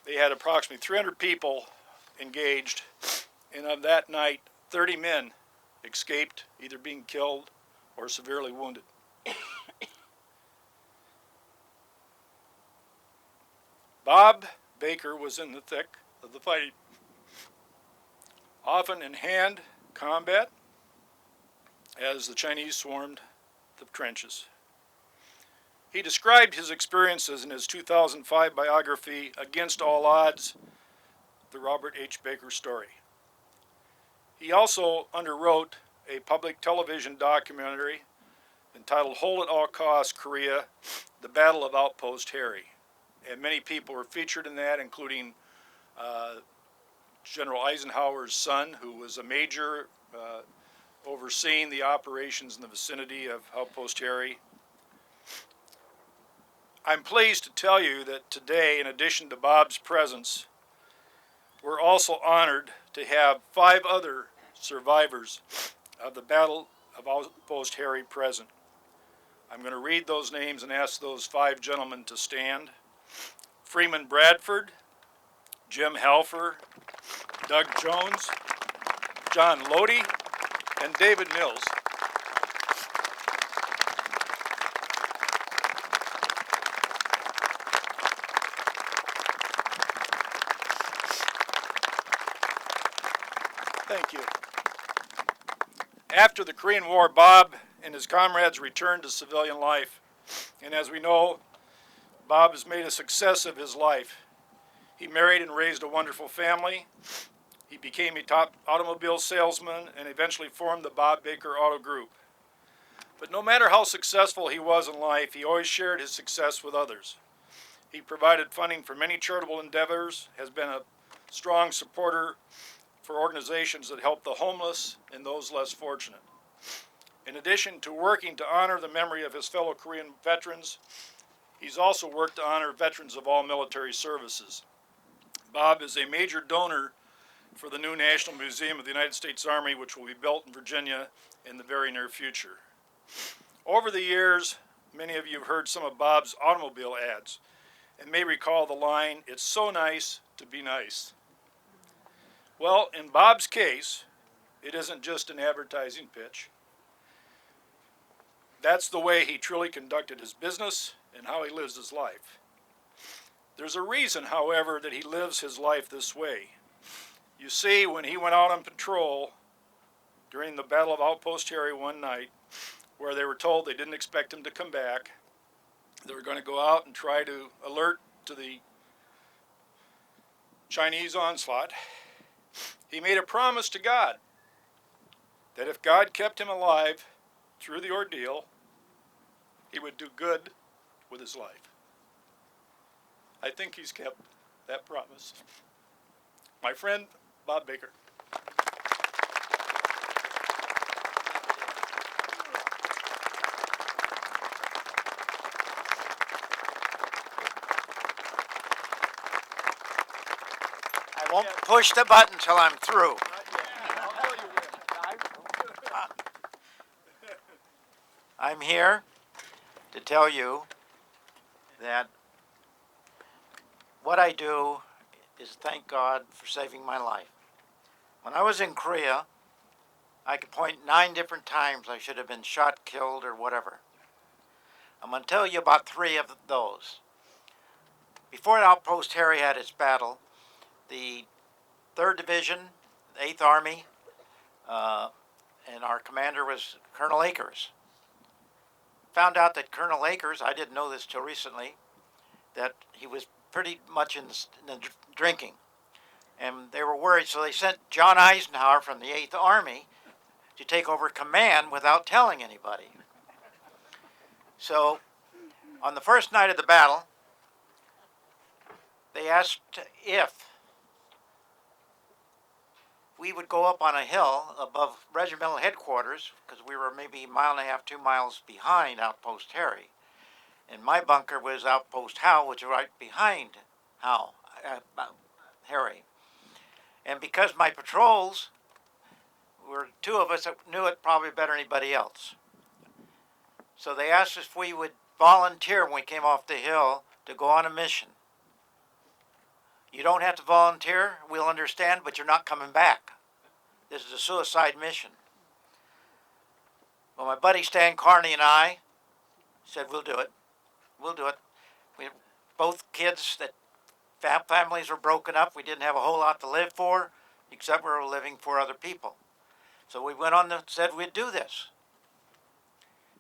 S1: they had approximately 300 people engaged, and of that night, 30 men escaped, either being killed or severely wounded. Bob Baker was in the thick of the fighting, often in hand combat as the Chinese swarmed the trenches. He described his experiences in his 2005 biography, Against All Odds, The Robert H. Baker Story. He also underwrote a public television documentary entitled Hold at All Costs, Korea, The Battle of Outpost Harry. And many people were featured in that, including General Eisenhower's son, who was a major overseeing the operations in the vicinity of Outpost Harry. I'm pleased to tell you that today, in addition to Bob's presence, we're also honored to have 5 other survivors of the Battle of Outpost Harry present. I'm going to read those names and ask those 5 gentlemen to stand. Freeman Bradford, Jim Halfer, Doug Jones, John Lodi, and David Mills. Thank you. After the Korean War, Bob and his comrades returned to civilian life. And as we know, Bob has made a success of his life. He married and raised a wonderful family. He became a top automobile salesman and eventually formed the Bob Baker Auto Group. But no matter how successful he was in life, he always shared his success with others. He provided funding for many charitable endeavors, has been a strong supporter for organizations that help the homeless and those less fortunate. In addition to working to honor the memory of his fellow Korean veterans, he's also worked to honor veterans of all military services. Bob is a major donor for the new National Museum of the United States Army, which will be built in Virginia in the very near future. Over the years, many of you have heard some of Bob's automobile ads and may recall the line, "It's so nice to be nice." Well, in Bob's case, it isn't just an advertising pitch. That's the way he truly conducted his business and how he lives his life. There's a reason, however, that he lives his life this way. You see, when he went out on patrol during the Battle of Outpost Harry one night, where they were told they didn't expect him to come back, they were going to go out and try to alert to the Chinese onslaught, he made a promise to God that if God kept him alive through the ordeal, he would do good with his life. I think he's kept that promise. My friend, Bob Baker.
S9: Won't push the button till I'm through. I'm here to tell you that what I do is thank God for saving my life. When I was in Korea, I could point 9 different times I should have been shot, killed, or whatever. I'm going to tell you about 3 of those. Before Outpost Harry had its battle, the 3rd Division, the 8th Army, and our commander was Colonel Akers. Found out that Colonel Akers, I didn't know this till recently, that he was pretty much in the drinking. And they were worried, so they sent John Eisenhower from the 8th Army to take over command without telling anybody. So, on the first night of the battle, they asked if we would go up on a hill above regimental headquarters, because we were maybe a mile and a half, 2 miles behind Outpost Harry. And my bunker was Outpost Howe, which was right behind Harry. And because my patrols were 2 of us that knew it probably better than anybody else. So they asked us if we would volunteer when we came off the hill to go on a mission. You don't have to volunteer, we'll understand, but you're not coming back. This is a suicide mission. Well, my buddy Stan Carney and I said, we'll do it. We'll do it. We both kids that families were broken up. We didn't have a whole lot to live for, except we were living for other people. So we went on and said we'd do this.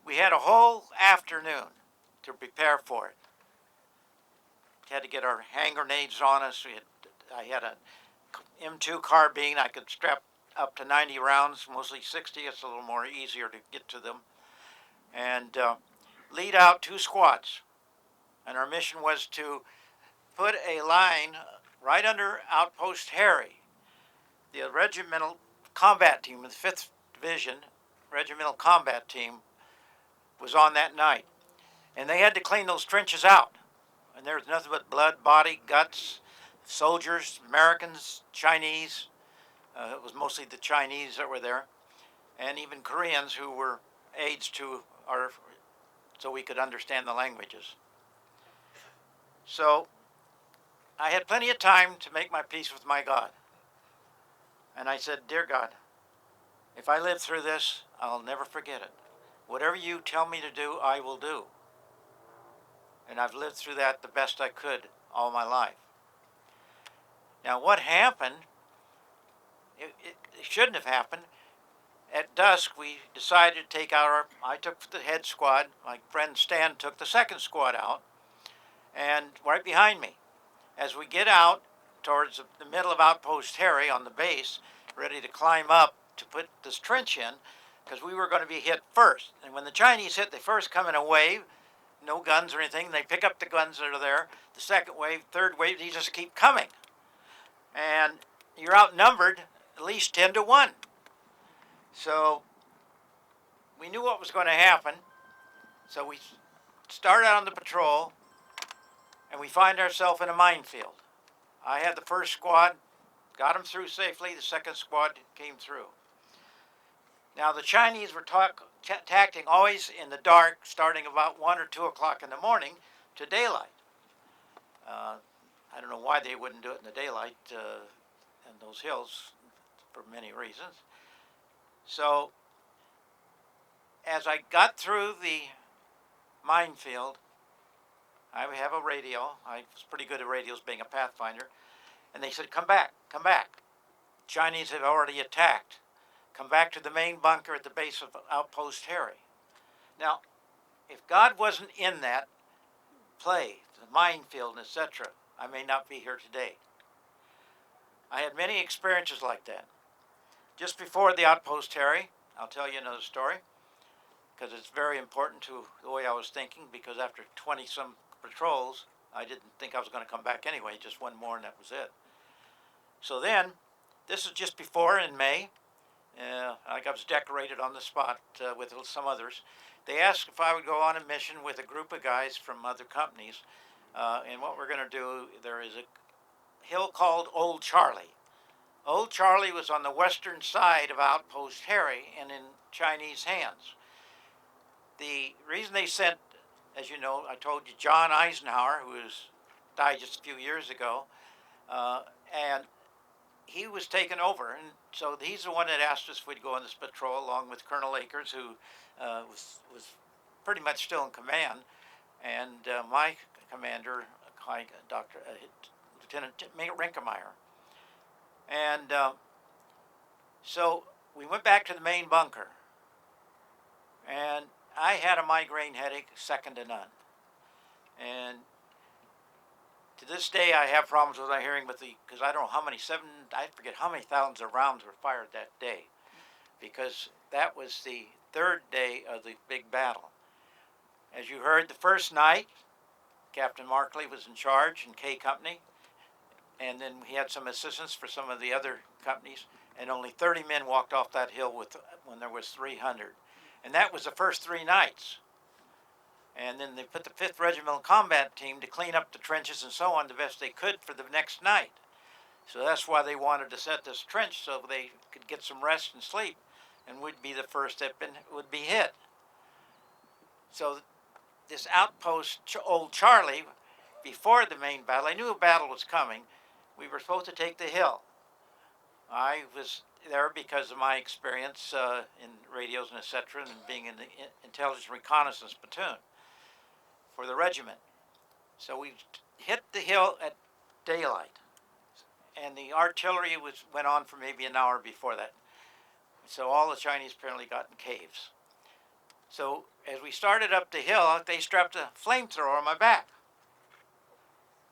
S9: We had a whole afternoon to prepare for it. We had to get our hand grenades on us. I had a M2 carbine. I could strap up to 90 rounds, mostly 60. It's a little more easier to get to them. And lead out 2 squads. And our mission was to put a line right under Outpost Harry. The regimental combat team of the 5th Division, regimental combat team, was on that night. And they had to clean those trenches out. And there was nothing but blood, body, guts, soldiers, Americans, Chinese. It was mostly the Chinese that were there. And even Koreans who were aides to our, so we could understand the languages. So I had plenty of time to make my peace with my God. And I said, dear God, if I live through this, I'll never forget it. Whatever you tell me to do, I will do. And I've lived through that the best I could all my life. Now what happened, it shouldn't have happened. At dusk, we decided to take out I took the head squad, my friend Stan took the 2nd squad out, and right behind me. As we get out towards the middle of Outpost Harry on the base, ready to climb up to put this trench in, because we were going to be hit first. And when the Chinese hit, they first come in a wave, no guns or anything. They pick up the guns that are there. The 2nd wave, 3rd wave, they just keep coming. And you're outnumbered at least 10 to 1. So we knew what was going to happen. So we started out on the patrol, and we find ourselves in a minefield. I had the 1st squad, got them through safely. The 2nd squad came through. Now the Chinese were tacting always in the dark, starting about 1 or 2 o'clock in the morning to daylight. I don't know why they wouldn't do it in the daylight in those hills, for many reasons. So as I got through the minefield, I have a radio. I was pretty good at radios, being a Pathfinder. And they said, come back, come back. Chinese have already attacked. Come back to the main bunker at the base of Outpost Harry. Now, if God wasn't in that play, the minefield, etc., I may not be here today. I had many experiences like that. Just before the Outpost Harry, I'll tell you another story, because it's very important to the way I was thinking, because after 20-some patrols, I didn't think I was going to come back anyway, just one more and that was it. So then, this is just before, in May, I was decorated on the spot with some others. They asked if I would go on a mission with a group of guys from other companies, and what we're going to do, there is a hill called Old Charlie. Old Charlie was on the western side of Outpost Harry and in Chinese hands. The reason they sent, as you know, I told you, John Eisenhower, who died just a few years ago, and he was taken over, and so he's the one that asked us if we'd go on this patrol along with Colonel Akers, who was pretty much still in command, and my commander, Dr. Lieutenant Rinkemeyer. And so we went back to the main bunker, and I had a migraine headache second to none. And to this day, I have problems with my hearing, because I don't know how many, I forget how many thousands of rounds were fired that day, because that was the third day of the big battle. As you heard, the first night, Captain Markley was in charge in K Company, and then he had some assistance for some of the other companies, and only 30 men walked off that hill when there was 300. And that was the first 3 nights. And then they put the 5th Regimental Combat Team to clean up the trenches and so on the best they could for the next night. So that's why they wanted to set this trench so they could get some rest and sleep, and we'd be the first that would be hit. So this outpost, Old Charlie, before the main battle, I knew a battle was coming. We were supposed to take the hill. I was there because of my experience in radios and etc., and being in the intelligence reconnaissance platoon for the regiment. So we hit the hill at daylight, and the artillery went on for maybe an hour before that. So all the Chinese apparently got in caves. So as we started up the hill, they strapped a flamethrower on my back.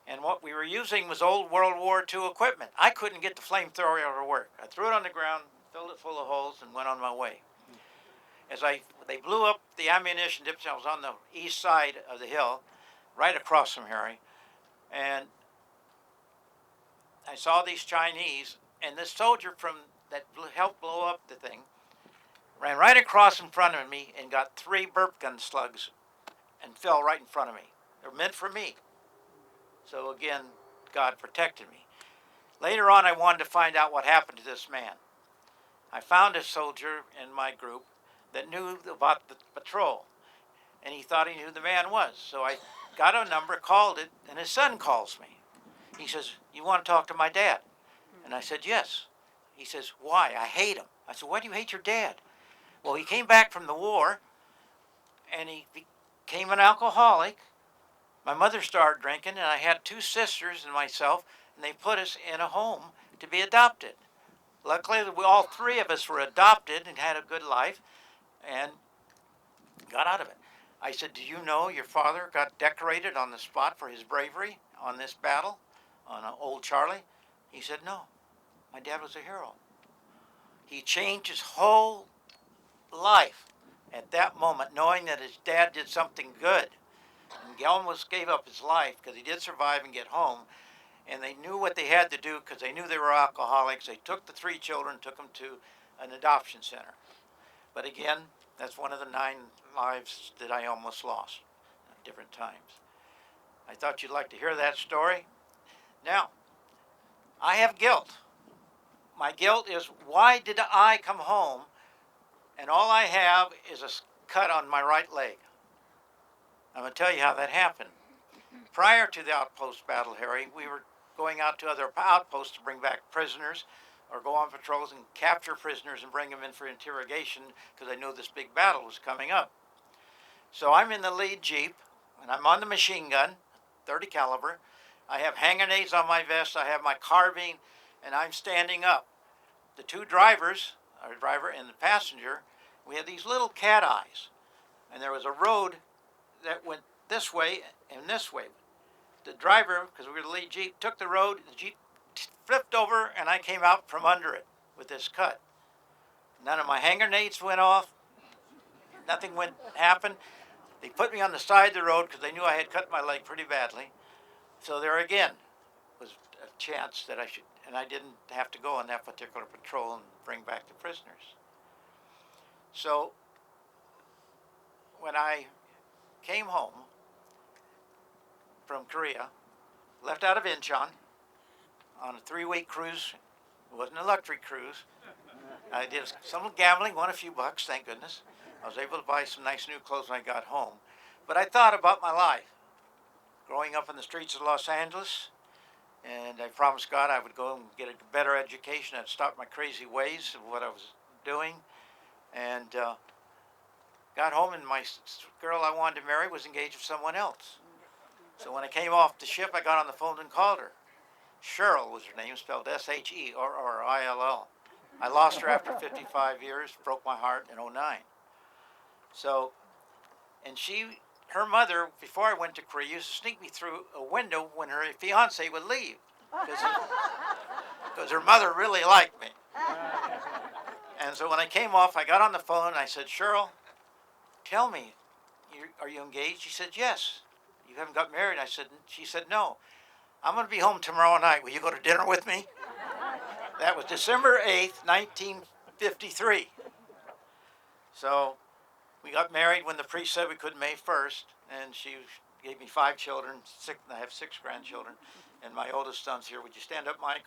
S9: And what we were using was old World War II equipment. I couldn't get the flamethrower to work. I threw it on the ground, filled it full of holes, and went on my way. As they blew up the ammunition dips, I was on the east side of the hill, right across from Harry, and I saw these Chinese, and this soldier that helped blow up the thing ran right across in front of me and got 3 burp gun slugs and fell right in front of me. They were meant for me. So again, God protected me. Later on, I wanted to find out what happened to this man. I found a soldier in my group that knew about the patrol, and he thought he knew who the man was. So I got a number, called it, and his son calls me. He says, "You want to talk to my dad?" And I said, "Yes." He says, "Why? I hate him." I said, "Why do you hate your dad?" Well, he came back from the war, and he became an alcoholic. My mother started drinking, and I had 2 sisters and myself, and they put us in a home to be adopted. Luckily, all 3 of us were adopted and had a good life and got out of it. I said, "Do you know your father got decorated on the spot for his bravery on this battle, on Old Charlie?" He said, "No, my dad was a hero." He changed his whole life at that moment, knowing that his dad did something good. And he almost gave up his life because he did survive and get home. And they knew what they had to do because they knew they were alcoholics. They took the 3 children, took them to an adoption center. But again, that's one of the 9 lives that I almost lost at different times. I thought you'd like to hear that story. Now, I have guilt. My guilt is, why did I come home and all I have is a cut on my right leg? I'm going to tell you how that happened. Prior to the outpost battle, Harry, we were going out to other outposts to bring back prisoners or go on patrols and capture prisoners and bring them in for interrogation because I knew this big battle was coming up. So I'm in the lead Jeep, and I'm on the machine gun, 30 caliber. I have hand grenades on my vest, I have my carbine, and I'm standing up. The 2 drivers, our driver and the passenger, we had these little cat eyes, and there was a road that went this way and this way. The driver, because we were the lead Jeep, took the road, the Jeep flipped over, and I came out from under it with this cut. None of my hand grenades went off. Nothing happened. They put me on the side of the road because they knew I had cut my leg pretty badly. So there again was a chance that and I didn't have to go on that particular patrol and bring back the prisoners. So when I came home from Korea, left out of Incheon, on a 3-week cruise. It wasn't a luxury cruise. I did some gambling, won a few bucks, thank goodness. I was able to buy some nice new clothes when I got home. But I thought about my life. Growing up in the streets of Los Angeles, and I promised God I would go and get a better education. I'd stop my crazy ways of what I was doing. And got home, and my girl I wanted to marry was engaged with someone else. So when I came off the ship, I got on the phone and called her. Cheryl was her name, spelled Sherilll. I lost her after 55 years, broke my heart in '09. So, and her mother, before I went to Korea, used to sneak me through a window when her fiance would leave, because her mother really liked me. And so when I came off, I got on the phone and I said, Cheryl, tell me, are you engaged? She said, yes. You haven't got married? She said, no. I'm going to be home tomorrow night. Will you go to dinner with me? That was December 8th, 1953. So we got married when the priest said we could May 1st, and she gave me 5 children. I have 6 grandchildren, and my oldest son's here. Would you stand up, Mike?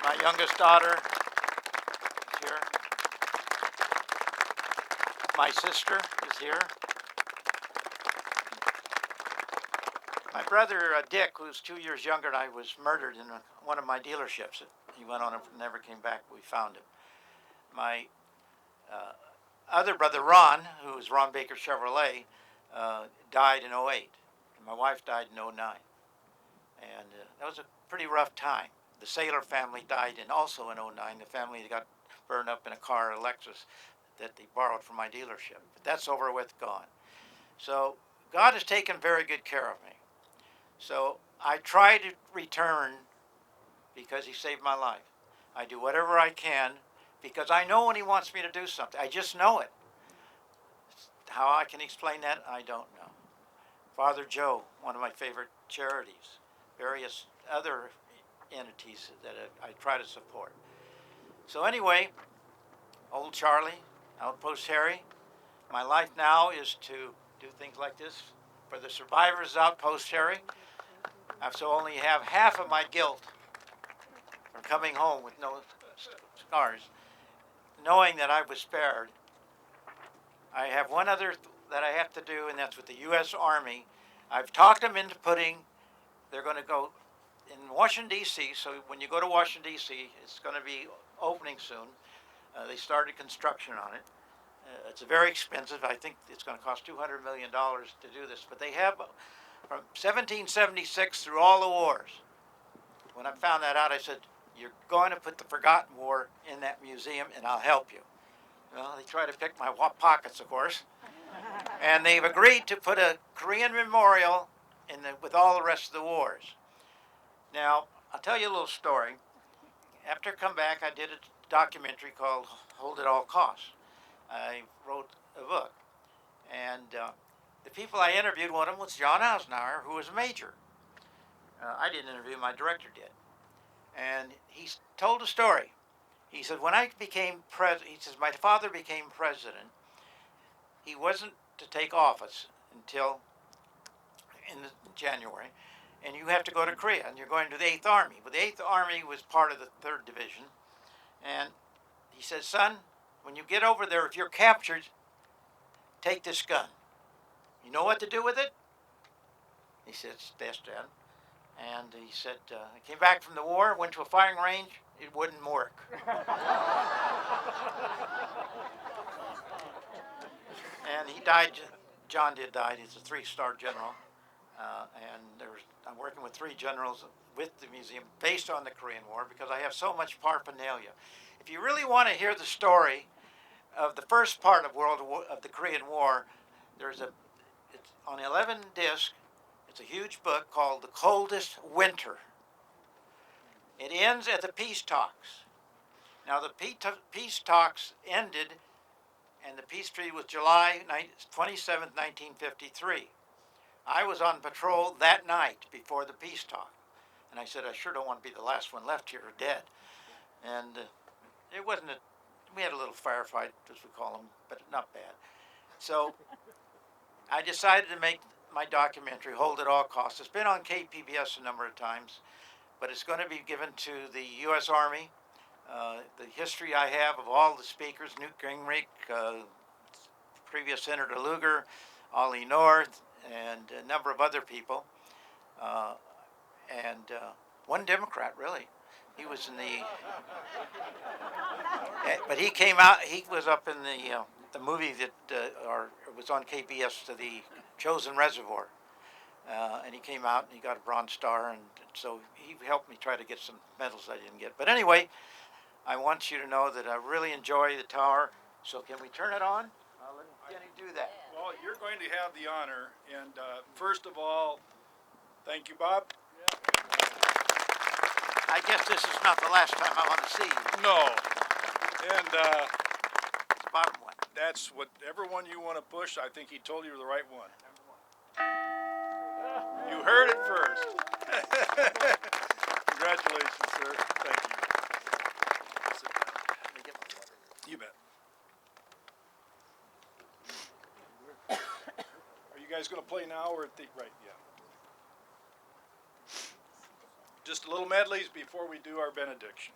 S9: My youngest daughter is here. My sister is here. My brother Dick, who's 2 years younger than I, was murdered in one of my dealerships. He went on and never came back. We found him. My other brother Ron, who was Ron Baker Chevrolet, died in '08. My wife died in '09. And that was a pretty rough time. The Saylor family died also in '09. The family got burned up in a car, a Lexus, that they borrowed from my dealership. But that's over with, gone. So God has taken very good care of me. So I try to return because he saved my life. I do whatever I can because I know when he wants me to do something. I just know it. How I can explain that, I don't know. Father Joe, one of my favorite charities, various other entities that I try to support. So anyway, old Charlie, Outpost Harry, my life now is to do things like this for the survivors of Outpost Harry. I so only have half of my guilt from coming home with no scars, knowing that I was spared. I have one other that I have to do, and that's with the U.S. Army. I've talked them into they're going to go in Washington, D.C., so when you go to Washington, D.C., it's going to be opening soon. They started construction on it. It's very expensive. I think it's going to cost $200 million to do this. But they have, from 1776 through all the wars. When I found that out, I said, you're going to put the Forgotten War in that museum, and I'll help you. Well, they try to pick my pockets, of course. And they've agreed to put a Korean memorial with all the rest of the wars. Now, I'll tell you a little story. After I come back, I did a documentary called Hold at All Costs. I wrote a book. And the people I interviewed, one of them was John Eisenhower, who was a major. I didn't interview, my director did. And he told a story. He said, when I became president, he says, my father became president. He wasn't to take office until in January. And you have to go to Korea, and you're going to the 8th Army. But the 8th Army was part of the 3rd Division. And he said, son, when you get over there, if you're captured, take this gun. You know what to do with it? He said, yes, Dad. And he said, I came back from the war, went to a firing range, it wouldn't work. And he died, John did die, he's a 3-star general. And I'm working with 3 generals with the museum based on the Korean War because I have so much paraphernalia. If you really want to hear the story of the first part of the Korean War, it's on 11 discs. It's a huge book called The Coldest Winter. It ends at the peace talks. Now the peace talks ended, and the peace treaty was July 27, 1953. I was on patrol that night before the peace talk. And I said, I sure don't want to be the last one left here dead. And it wasn't we had a little firefight, as we call them, but not bad. So I decided to make my documentary, Hold at All Costs. It's been on KPBS a number of times, but it's going to be given to the U.S. Army. The history I have of all the speakers, Newt Gingrich, previous Senator Lugar, Ollie North, and a number of other people, and one Democrat, really. He was in the, but he came out. He was up in the movie that or it was on KBS, to the Chosen Reservoir, and he came out and he got a Bronze Star, and so he helped me try to get some medals I didn't get. But anyway, I want you to know that I really enjoy the tower. So can we turn it on? I'll let Jenny do that.
S1: Well, you're going to have the honor, and first of all, thank you, Bob.
S9: I guess this is not the last time I want to see you.
S1: No. And
S9: It's the bottom one.
S1: that's whatever one you want to push. I think he told you the right one. You heard it first. Congratulations, sir. Thank you.
S9: Let me get my water.
S1: You bet. Are you guys going to play now or at the right? Yeah. Just a little medleys before we do our benediction.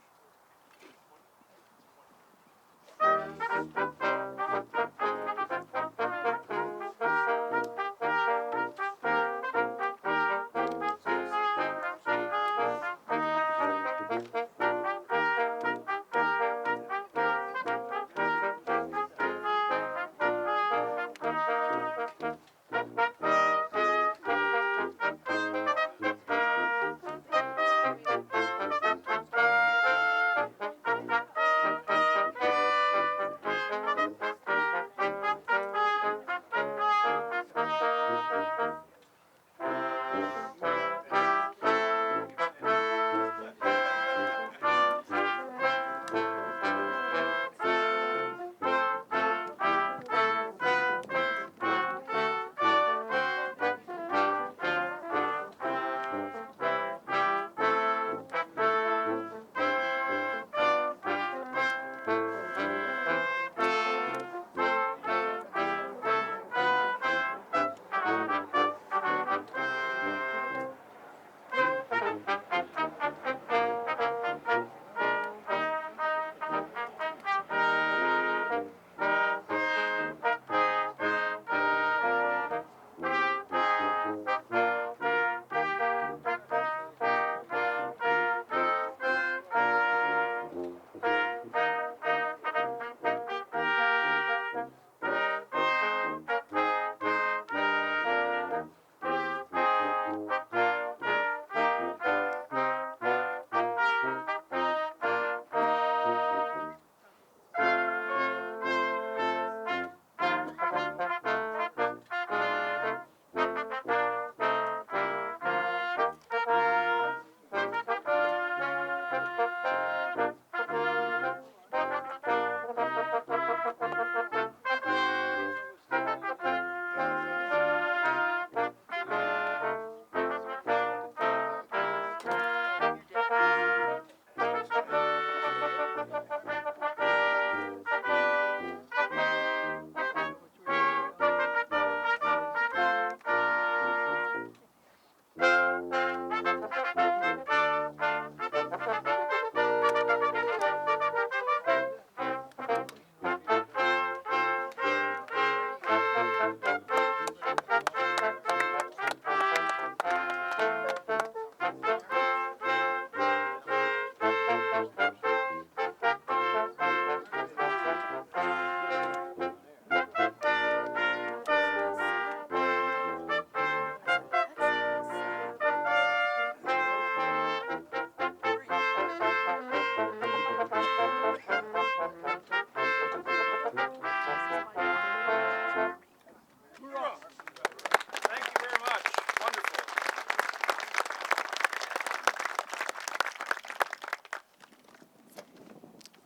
S1: Thank you very much. Wonderful.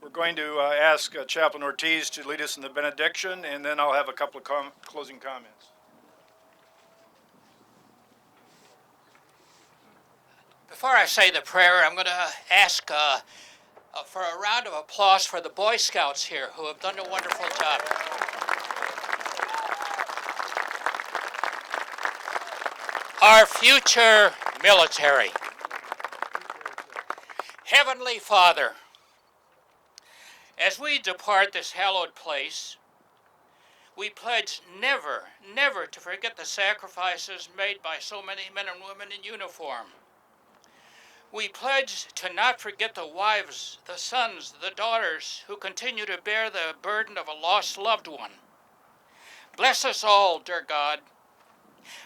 S1: We're going to ask Chaplain Ortiz to lead us in the benediction, and then I'll have a couple of closing comments.
S4: Before I say the prayer, I'm going to ask for a round of applause for the Boy Scouts here who have done a wonderful job. our future military. Heavenly Father, as we depart this hallowed place, we pledge never, never to forget the sacrifices made by so many men and women in uniform. We pledge to not forget the wives, the sons, the daughters who continue to bear the burden of a lost loved one. Bless us all, dear God.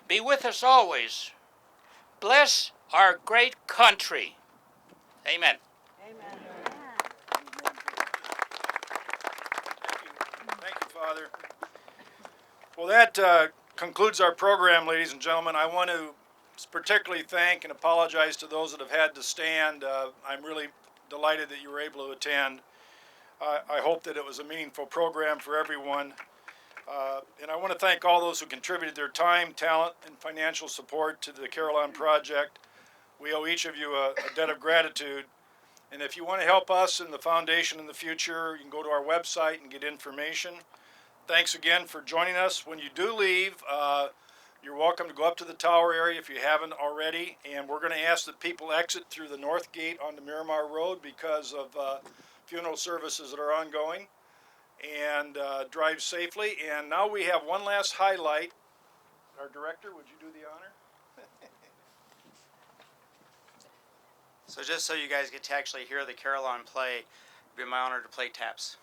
S4: Be with us always. Bless our great country. Amen.
S1: Thank you, Father. Well, that concludes our program, ladies and gentlemen. I want to particularly thank and apologize to those that have had to stand. I'm really delighted that you were able to attend. I hope that it was a meaningful program for everyone. And I want to thank all those who contributed their time, talent, and financial support to the Carillon Project. We owe each of you a debt of gratitude. And if you want to help us in the foundation in the future, you can go to our website and get information. Thanks again for joining us. When you do leave, you're welcome to go up to the tower area if you haven't already. And we're going to ask that people exit through the north gate onto Miramar Road because of funeral services that are ongoing. And drive safely. And now we have one last highlight. Our director, would you do the honor?
S2: So just so you guys get to actually hear the Carillon play, it'd be my honor to play taps.